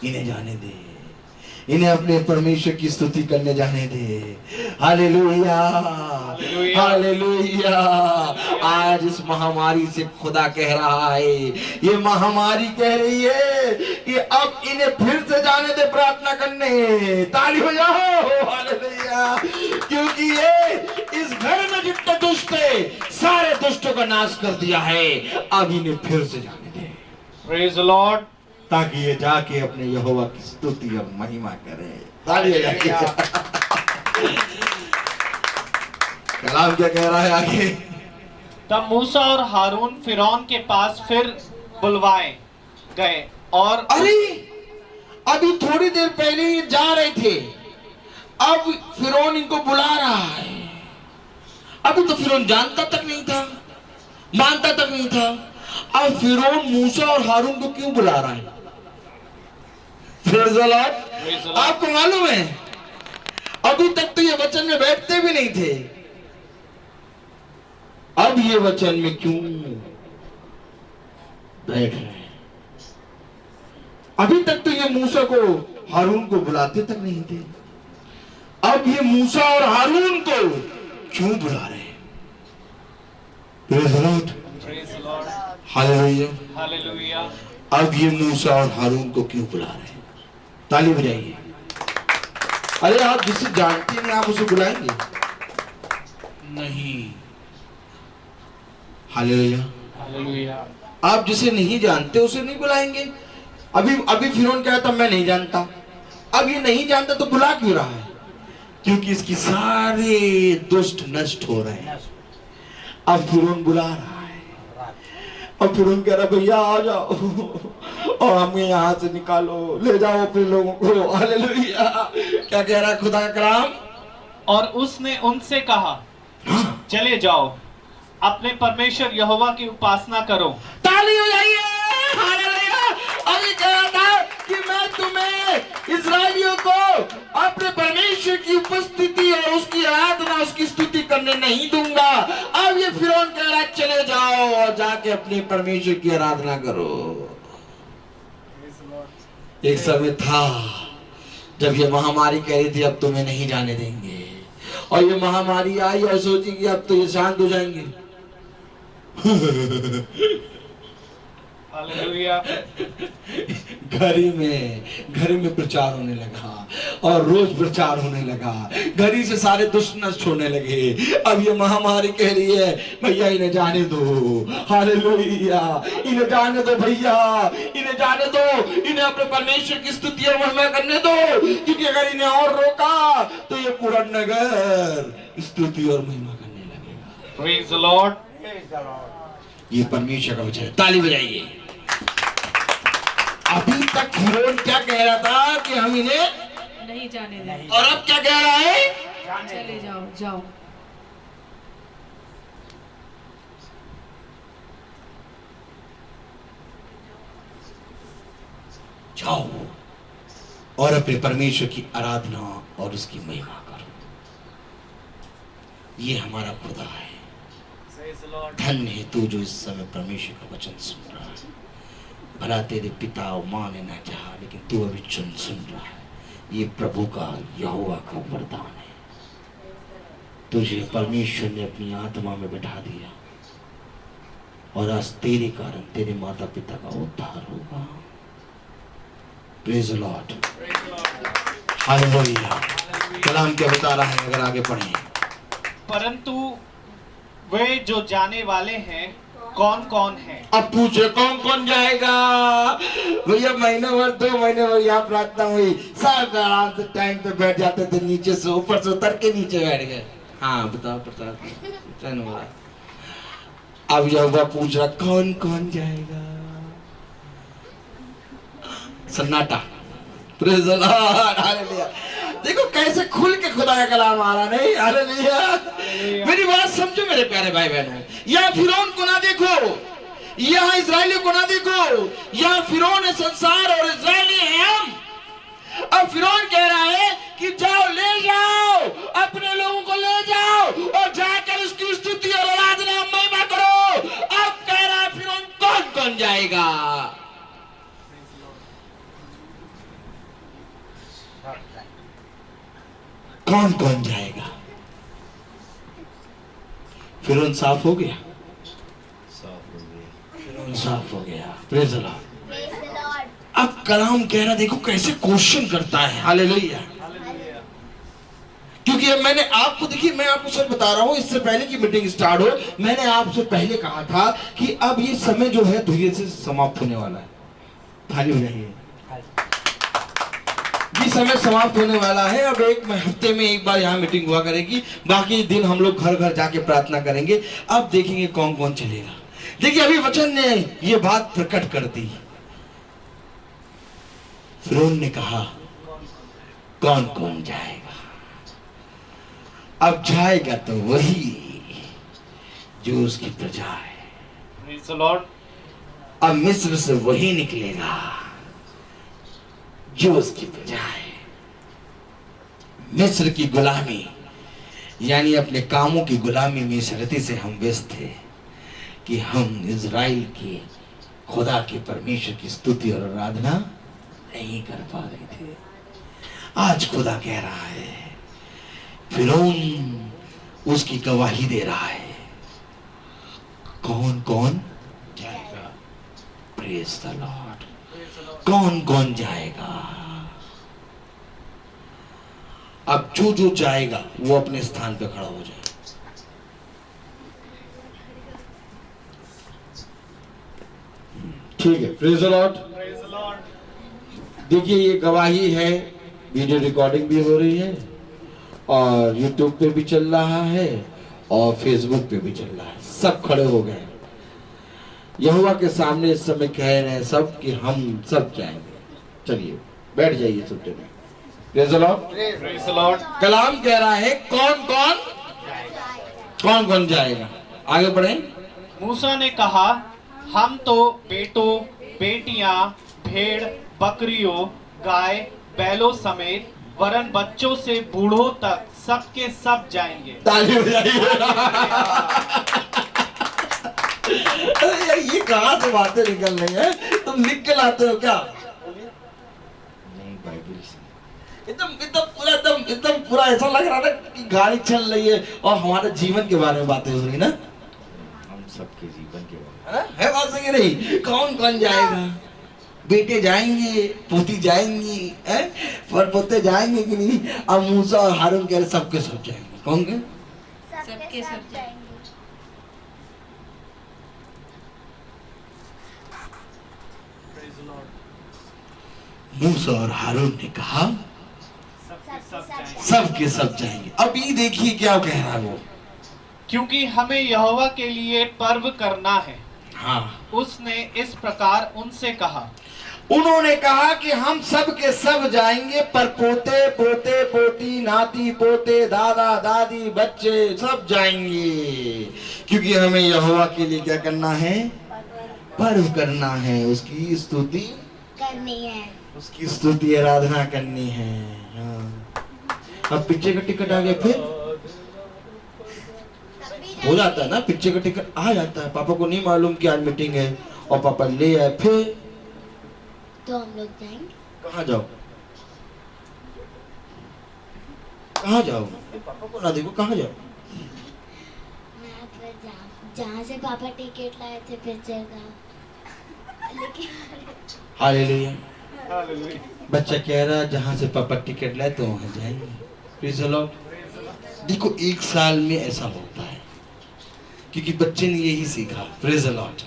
इन्हें जाने दे, इन्हें अपने परमेश्वर की स्तुति करने जाने दे। Hallelujah, hallelujah. आज इस महामारी से खुदा कह रहा है, ये महामारी कह रही है कि अब इन्हें फिर से जाने दे प्रार्थना करने। ताली हो जाओ, हालेलुया। क्योंकि ये इस घर में जितने दुष्ट थे सारे दुष्टों का नाश कर दिया है, अब इन्हें फिर से जाने दे। प्रेज़ द लॉर्ड, ताकि ये जाके अपने यहोवा की स्तुति और महिमा करे। ताली हो जाए। कलाम क्या कह रहा है आगे? तब मूसा और हारून फिरौन के पास फिर बुलवाए गए और अरे अभी थोड़ी देर पहले ये जा रहे थे, अब फिरौन इनको बुला रहा है। अभी तो फिरौन जानता तक नहीं था, मानता तक नहीं था। अब फिरौन मूसा और हारून को क्यों बुला रहा है? Praise the Lord. आपको मालूम है अभी तक तो ये वचन में बैठते भी नहीं थे, अब ये वचन में क्यों बैठ रहे हैं? अभी तक तो ये मूसा को हारून को बुलाते तक नहीं थे, अब ये मूसा और हारून को क्यों बुला रहे हैं? Praise the Lord, hallelujah, hallelujah. अब ये मूसा और हारून को क्यों बुला रहे हैं? ताली बजाइए। अरे आप जिसे जानते नहीं आप उसे बुलाएंगे नहीं? Hallelujah, hallelujah. आप जिसे नहीं जानते उसे नहीं बुलाएंगे। अभी फिरौन कहा था मैं नहीं जानता, अब ये नहीं जानता तो बुला क्यों रहा है? क्योंकि इसकी सारे दुष्ट नष्ट हो रहे हैं। अब फिरौन बुला रहा है, अब फिरौन कह रहा भैया आ जाओ और हमें यहाँ से निकालो, ले जाओ अपने लोगों को। हालेलुया। क्या कह रहा है खुदा का कलाम? और उसने उनसे कहा चले जाओ अपने परमेश्वर यहोवा की उपासना करो। ताली हो जाइए। हालेलुया। अभी कह रहा था कि मैं तुम्हें इस्राएलियों को अपने परमेश्वर की उपस्थिति और उसकी आराधना उसकी स्तुति करने नहीं दूंगा। अब ये फिरौन कह रहा है चले जाओ और जाके अपने परमेश्वर की आराधना करो। एक समय था जब ये महामारी कह रही थी अब तुम्हें नहीं जाने देंगे, और ये महामारी आई और सोची कि अब तो ये शांत हो जाएंगे। हालेलुया। घड़ी में प्रचार होने लगा और रोज प्रचार होने लगा। घड़ी से सारे दुष्ट नष्ट होने लगे। अब ये महामारी कह रही है भैया इन्हें जाने दो, हालेलुया, इन्हें जाने दो भैया, इन्हें जाने दो, इन्हें अपने परमेश्वर की स्तुति और महिमा करने दो, क्योंकि अगर इन्हें और रोका तो ये पूरा नगर स्तुति और महिमा करने लगेगा। Praise the Lord. ये परमेश्वर का वचन है। ताली बजाइए। अभी तक फिरौन क्या कह रहा था कि हम इन्हें नहीं जाने देंगे, और अब क्या कह रहा है? चले जाओ जाओ। जाओ और अपने परमेश्वर की आराधना और उसकी महिमा करो। ये हमारा खुदा है। धन्य है तू जो इस समय परमेश्वर का वचन सुन रहा है। भला तेरे पिता और माँ ने ना चाहा, लेकिन तू अभी सुन रहा है। ये प्रभु का यहोवा का वरदान है। तुझे परमेश्वर ने अपनी आत्मा में बैठा दिया और आज तेरे कारण तेरे माता पिता का उद्धार होगा। Praise the Lord, hallelujah. कलाम क्या बता रहा है? अगर आगे पढ़ें। परंतु वे जो जाने वाले हैं कौन कौन है? अब पूछे कौन कौन जाएगा? भैया महीने भर 2 महीने भर यहाँ प्रार्थना हुई, सब आराम से टाइम पे बैठ जाते थे, नीचे से ऊपर से उतर के नीचे बैठ गए। हाँ बताओ प्रसाद। अब यहोवा पूछ रहा कौन कौन जाएगा? सन्नाटा। Praise the Lord, hallelujah. देखो कैसे खुल के खुदा का कलाम आ रहा, नहीं? हालेलुया। मेरी बात समझो मेरे प्यारे भाई बहनों। यहाँ फिरौन को ना देखो, यहाँ इजरायली को ना देखो। यहाँ फिरौन है संसार और इजरायली है हम। अब फिरौन कह रहा है कि जाओ, ले जाओ, अपने लोगों को ले जाओ और जाकर उसकी स्तुति और आराधना महिमा करो। अब कह रहा है फिरौन कौन कौन जाएगा? कौन कौन जाएगा? फिरौन साफ हो गया, फिरौन साफ हो गया। Praise the Lord. अब कलाम कह रहा, देखो कैसे क्वेश्चन करता है। हालेलुया। क्योंकि अब मैंने आपको, देखिए मैं आपको सच बता रहा हूं, इससे पहले की मीटिंग स्टार्ट हो मैंने आपसे पहले कहा था कि अब ये समय जो है धीरे से समाप्त होने वाला है। ताली बजाइए। ये समय समाप्त होने वाला है। अब एक हफ्ते में एक बार यहाँ मीटिंग हुआ करेगी, बाकी दिन हम लोग घर घर जाके प्रार्थना करेंगे। अब देखेंगे कौन कौन चलेगा। देखिए अभी वचन ने ये बात प्रकट कर दी। फिरौन ने कहा कौन कौन जाएगा? अब जाएगा तो वही जो उसकी प्रजा है। Praise the Lord. अब मिस्र से वही निकलेगा जो उसकी प्रजा है। मिस्र की गुलामी यानी अपने कामों की गुलामी में इस रीति से हम व्यस्त थे कि हम इजराइल के खुदा के परमेश्वर की स्तुति और आराधना नहीं कर पा रहे थे। आज खुदा कह रहा है, फिरौन उसकी गवाही दे रहा है। कौन कौन जाएगा? Praise the Lord. कौन कौन जाएगा? अब जो जो जाएगा वो अपने स्थान पे खड़ा हो जाए। ठीक है। Praise the Lord. देखिए ये गवाही है, वीडियो रिकॉर्डिंग भी हो रही है और यूट्यूब पे भी चल रहा है और फेसबुक पे भी चल रहा है। सब खड़े हो गए यहोवा के सामने इस समय कह रहे हैं सब कि हम सब जाएंगे। चलिए बैठ जाइए छुट्टी में। Praise the Lord. कलाम कह रहा है कौन कौन जाएगा? आगे बढ़े। मूसा ने कहा, हम तो बेटों बेटियां भेड़ बकरियों गाय बैलों समेत वरन बच्चों से बूढ़ों तक सबके सब जाएंगे। ताली बजाइए। ये कहाँ से बातें निकल रही है? तुम लिख के लाते हो क्या? नहीं, बाइबल से। एकदम पूरा ऐसा लग रहा है कि गाड़ी चल रही है और हमारे जीवन के बारे में बातें हो रही ना। हम सबके जीवन के बारे में है बात सही नहीं? कौन कौन जाएगा? बेटे जाएंगे, पोती जाएंगी, पर पोते जाएंगे कि नहीं? अब मूसा और हारून कह रहे सबके सब जाएंगे। कौन के? सबके सब जाएंगे। मूसा और हारून ने कहा सबके सब जाएंगे। अभी देखिए क्या कह रहा है वो, क्योंकि हमें यहोवा के लिए पर्व करना है। हाँ, उसने इस प्रकार उनसे कहा। उन्होंने कहा कि हम सब के सब जाएंगे, पर पोते पोते पोती नाती पोते दादा दादी बच्चे सब जाएंगे, क्योंकि हमें यहोवा के लिए क्या करना है? पर्व करना है, उसकी स्तुति करनी है, उसकी स्तुति आराधना करनी है। हाँ। अब पिक्चर का टिकट आ गया, फिर हो जाता है ना, पिक्चर का टिकट आ जाता है, पापा को नहीं मालूम कि आज मीटिंग है और पापा ले आए, फिर तो हम लोग जाएंगे। कहाँ जाओ? कहाँ जाओ? पापा को ना देखो, कहाँ जाओ? मैं फिर जहाँ से पापा टिकट लाए थे पिक्चर का, लेकिन हालेलुया। बच्चा कह रहा जहाँ से पापा टिकट लाए तो वहाँ जाएंगे। Praise the Lord. देखो 1 साल में ऐसा होता है, क्योंकि बच्चे ने यही सीखा। Praise the Lord.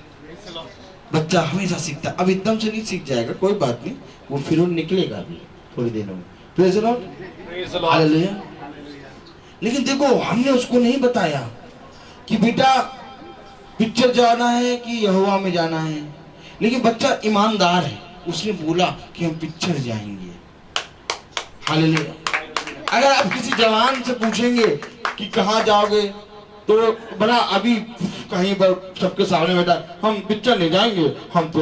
बच्चा हमेशा सीखता, अब एकदम से नहीं सीख जाएगा, कोई बात नहीं, वो फिर निकलेगा भी थोड़ी देर में। Praise the Lord. हालेलुया। लेकिन देखो हमने उसको नहीं बताया कि बेटा पिक्चर जाना है कि यहोवा में जाना है, लेकिन बच्चा ईमानदार है, उसने बोला कि हम पिक्चर जाएंगे। हालेलुया। अगर आप किसी जवान से पूछेंगे कि कहाँ जाओगे, तो बड़ा अभी कहीं पर सबके सामने बैठा, हम पिक्चर नहीं जाएंगे, हम तो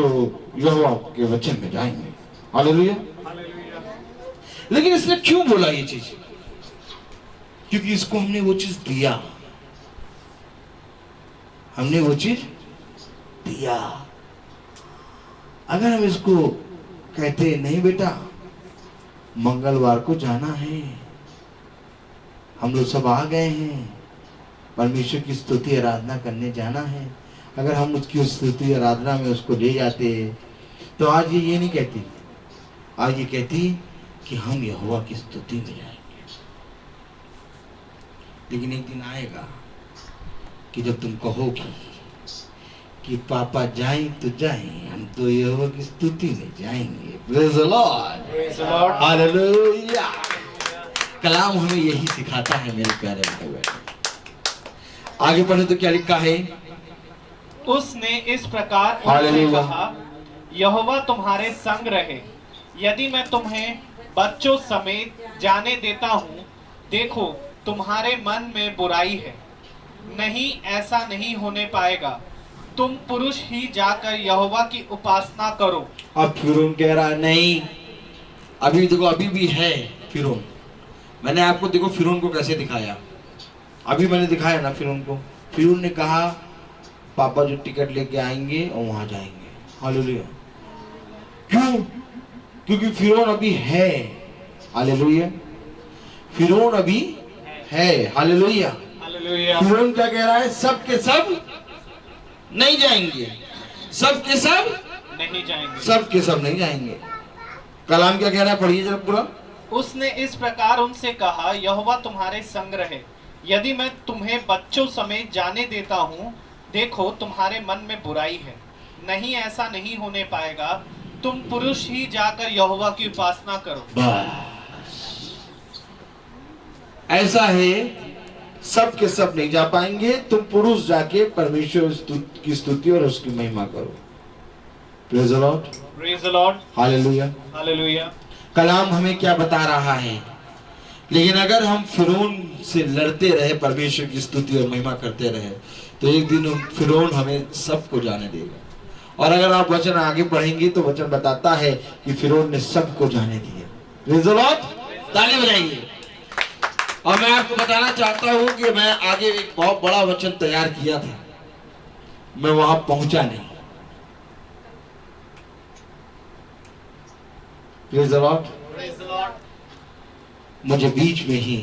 यहोवा के वचन में जाएंगे। हालेलुया। लेकिन इसने क्यों बोला ये चीज? क्योंकि इसको हमने वो चीज दिया, हमने वो चीज दिया। अगर हम इसको कहते नहीं बेटा मंगलवार को जाना है, हम लोग सब आ गए हैं, परमेश्वर की स्तुति आराधना करने जाना है, अगर हम उसकी स्तुति आराधना में उसको ले जाते तो आज ये नहीं कहती, आज ये कहती कि हम यहोवा की स्तुति में जाएंगे। लेकिन एक दिन आएगा कि जब तुम कहोगी कि पापा जाएं तो जाएं, हम तो यहोवा की स्तुति में जाएंगे। Praise the Lord. हालेलुया। कलाम हमें यही सिखाता है मेरे प्यारे भाई बहन। आगे पढ़े तो क्या लिखा है? उसने इस प्रकार उनसे कहा, यहोवा तुम्हारे संग रहे, यदि मैं तुम्हें बच्चों समेत जाने देता हूँ। देखो तुम्हारे मन में बुराई है, नहीं ऐसा नहीं होने पाएगा, तुम पुरुष ही जाकर यहोवा की उपासना करो। अब फिरौन कह रहा है नहीं, अभी देखो अभी भी है फिरौन। मैंने आपको देखो फिरौन को कैसे दिखाया, अभी मैंने दिखाया ना फिरौन को। फिरौन ने कहा पापा जो टिकट लेके आएंगे और वहां जाएंगे। हालेलुया। क्यों? क्योंकि फिरौन अभी है। हालेलुया। फिरौन अभी है। हालेलुया। फिरौन क्या कह रहा है? सब के सब नहीं जाएंगे, सब के सब नहीं जाएंगे, सब के सब नहीं जाएंगे। कलाम क्या कह रहा है? पढ़िए जरा पूरा। उसने इस प्रकार उनसे कहा, यहोवा तुम्हारे संग रहे, यदि मैं तुम्हें बच्चों समेत जाने देता हूँ। देखो तुम्हारे मन में बुराई है, नहीं ऐसा नहीं होने पाएगा, तुम पुरुष ही जाकर यहोवा की उपासना करो। ऐसा है, सब के सब नहीं जा पाएंगे, तुम पुरुष जाके परमेश्वर की स्तुति और उसकी महिमा करो। Praise the Lord. Praise the Lord. Hallelujah. Hallelujah. कलाम हमें क्या बता रहा है? लेकिन अगर हम फिरौन से लड़ते रहे, परमेश्वर की स्तुति और महिमा करते रहे, तो एक दिन फिरौन हमें सबको जाने देगा। और अगर आप वचन आगे पढ़ेंगे तो वचन बताता है कि फिरौन ने सबको जाने दिया। Praise the Lord. ताली बजाइए। और मैं आपको बताना चाहता हूं कि मैं आगे एक बहुत बड़ा वचन तैयार किया था, मैं वहां पहुंचा नहीं। Praise the Lord. मुझे बीच में ही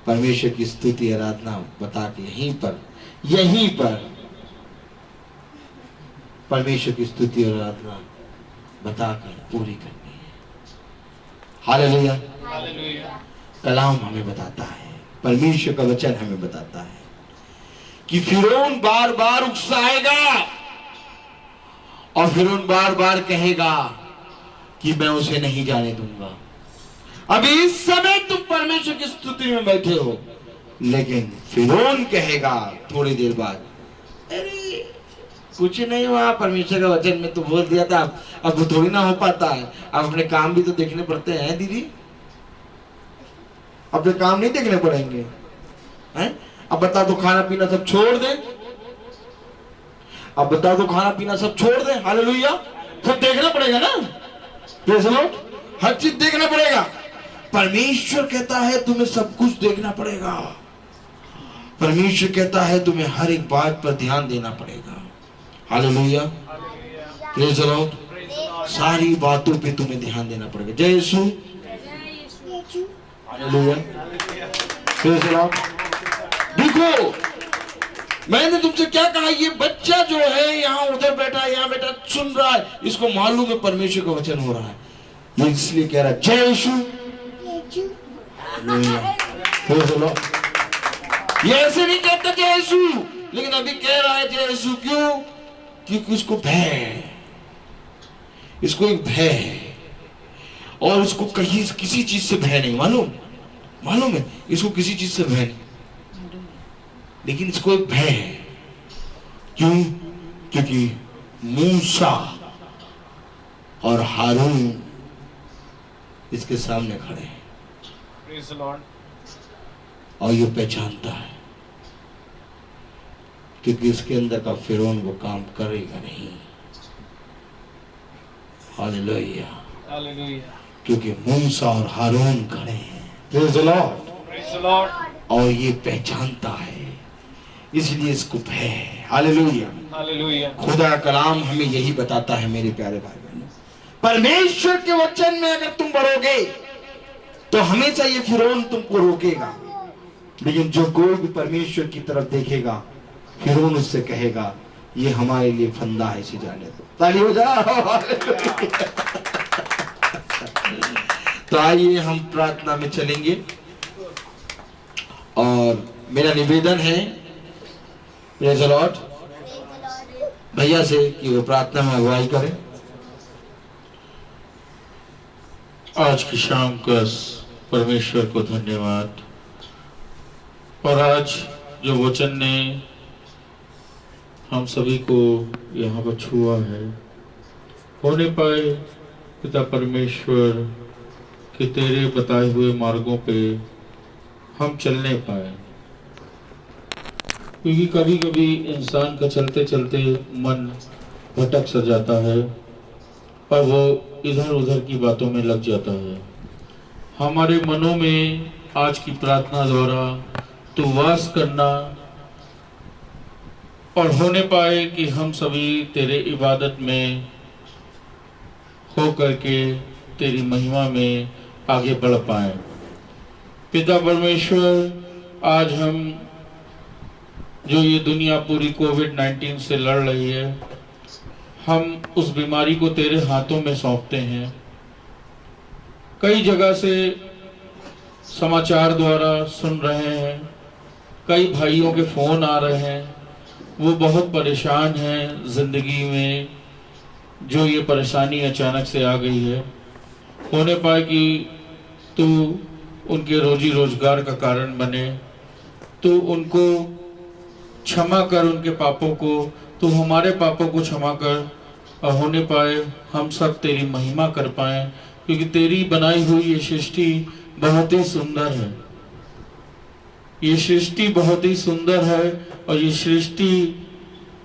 परमेश्वर की स्तुति आराधना बता के यहीं पर परमेश्वर की स्तुति और आराधना बताकर पूरी करनी है। हालेलुया। हालेलुया। कलाम हमें बताता है, परमेश्वर का वचन हमें बताता है कि फिरौन बार बार उकसाएगा और फिरौन बार बार कहेगा कि मैं उसे नहीं जाने दूंगा। अभी इस समय तुम परमेश्वर की स्तुति में बैठे हो, लेकिन फिरौन कहेगा थोड़ी देर बाद, अरे कुछ नहीं हुआ, परमेश्वर का वचन में तो बोल दिया था, अब वो थोड़ी ना हो पाता है, अब अपने काम भी तो देखने पड़ते हैं दीदी, अपने काम नहीं देखने पड़ेंगे हैं? अब बता दो खाना पीना सब छोड़ दे, अब बता दो खाना पीना सब छोड़ दे। हालेलुया। सब देखना पड़ेगा ना, प्रेज़ द लॉर्ड, हर चीज देखना पड़ेगा। परमेश्वर कहता है तुम्हें सब कुछ देखना पड़ेगा। परमेश्वर कहता है तुम्हें हर एक बात पर ध्यान देना पड़ेगा। Hallelujah, praise the Lord. सारी बातों पे तुम्हें ध्यान देना पड़ेगा। जय यीशु, हालेलुया, प्रेज़ द लॉर्ड। देखो मैंने तुमसे क्या कहा, ये बच्चा जो है यहाँ उधर बैठा है, यहाँ बैठा सुन रहा है, इसको मालूम है परमेश्वर का वचन हो रहा है, ये इसलिए कह रहा है जय यीशु। ये ऐसे नहीं कहता जय यीशु, लेकिन अभी कह रहा है जय यीशु। क्यों? क्योंकि उसको भय है, इसको एक भय है, और इसको कहीं किसी चीज से भय नहीं। मालूम है इसको किसी चीज से भय नहीं, लेकिन इसको एक भय है। क्यों? क्योंकि मूसा और हारून इसके सामने खड़े हैं, प्रेज़ द लॉर्ड। और ये पहचानता है क्योंकि इसके अंदर का फिरौन वो काम करेगा नहीं। हालेलुया, हालेलुया, क्योंकि मूसा और हारून खड़े हैं, praise the Lord, praise the Lord. और ये पहचानता है, इसलिए इसको भय है। Hallelujah, hallelujah. खुदा का कलाम हमें यही बताता है मेरे प्यारे भाई बहनों। परमेश्वर के वचन में अगर तुम बढ़ोगे तो हमेशा ये फिरौन तुमको रोकेगा, लेकिन जो कोई भी परमेश्वर की तरफ देखेगा, फिरौन उससे कहेगा ये हमारे लिए फंदा है, इसे जाने दो। ताली हो जाओ। तो आइए हम प्रार्थना में चलेंगे, और मेरा निवेदन है प्रेज़ द लॉर्ड भैया से कि वो प्रार्थना में अगुवाई करें। आज की शाम का परमेश्वर को धन्यवाद, और आज जो वचन ने हम सभी को यहाँ पर छुआ है, होने पाए पिता परमेश्वर कि तेरे बताए हुए मार्गों पे हम चलने पाए, क्योंकि कभी कभी इंसान का चलते चलते मन भटक सा जाता है और वो इधर उधर की बातों में लग जाता है। हमारे मनों में आज की प्रार्थना द्वारा तू वास करना, और होने पाए कि हम सभी तेरे इबादत में हो करके तेरी महिमा में आगे बढ़ पाए। पिता परमेश्वर, आज हम जो ये दुनिया पूरी कोविड-19 से लड़ रही है, हम उस बीमारी को तेरे हाथों में सौंपते हैं। कई जगह से समाचार द्वारा सुन रहे हैं, कई भाइयों के फ़ोन आ रहे हैं, वो बहुत परेशान हैं ज़िंदगी में, जो ये परेशानी अचानक से आ गई है। होने पाए कि तू उनके रोजी रोजगार का कारण बने, तू उनको क्षमा कर, उनके पापों को, तू हमारे पापों को क्षमा कर, और होने पाए हम सब तेरी महिमा कर पाए, क्योंकि तेरी बनाई हुई ये सृष्टि बहुत ही सुंदर है। ये सृष्टि बहुत ही सुंदर है, और ये सृष्टि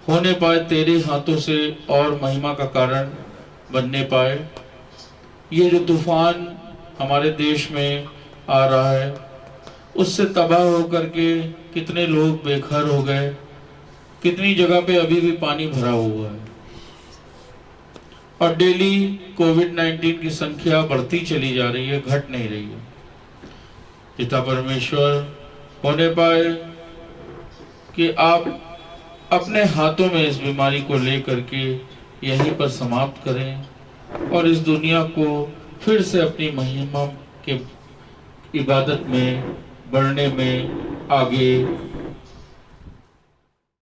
होने पाए तेरे हाथों से और महिमा का कारण बनने पाए। ये जो तूफान हमारे देश में आ रहा है, उससे तबाह होकर के कितने लोग बेघर हो गए, कितनी जगह पे अभी भी पानी भरा हुआ है, और डेली कोविड-19 की संख्या बढ़ती चली जा रही है, घट नहीं रही है। पिता परमेश्वर, होने पाए कि आप अपने हाथों में इस बीमारी को लेकर के यहीं पर समाप्त करें, और इस दुनिया को फिर से अपनी महिमा के इबादत में बढ़ने में आगे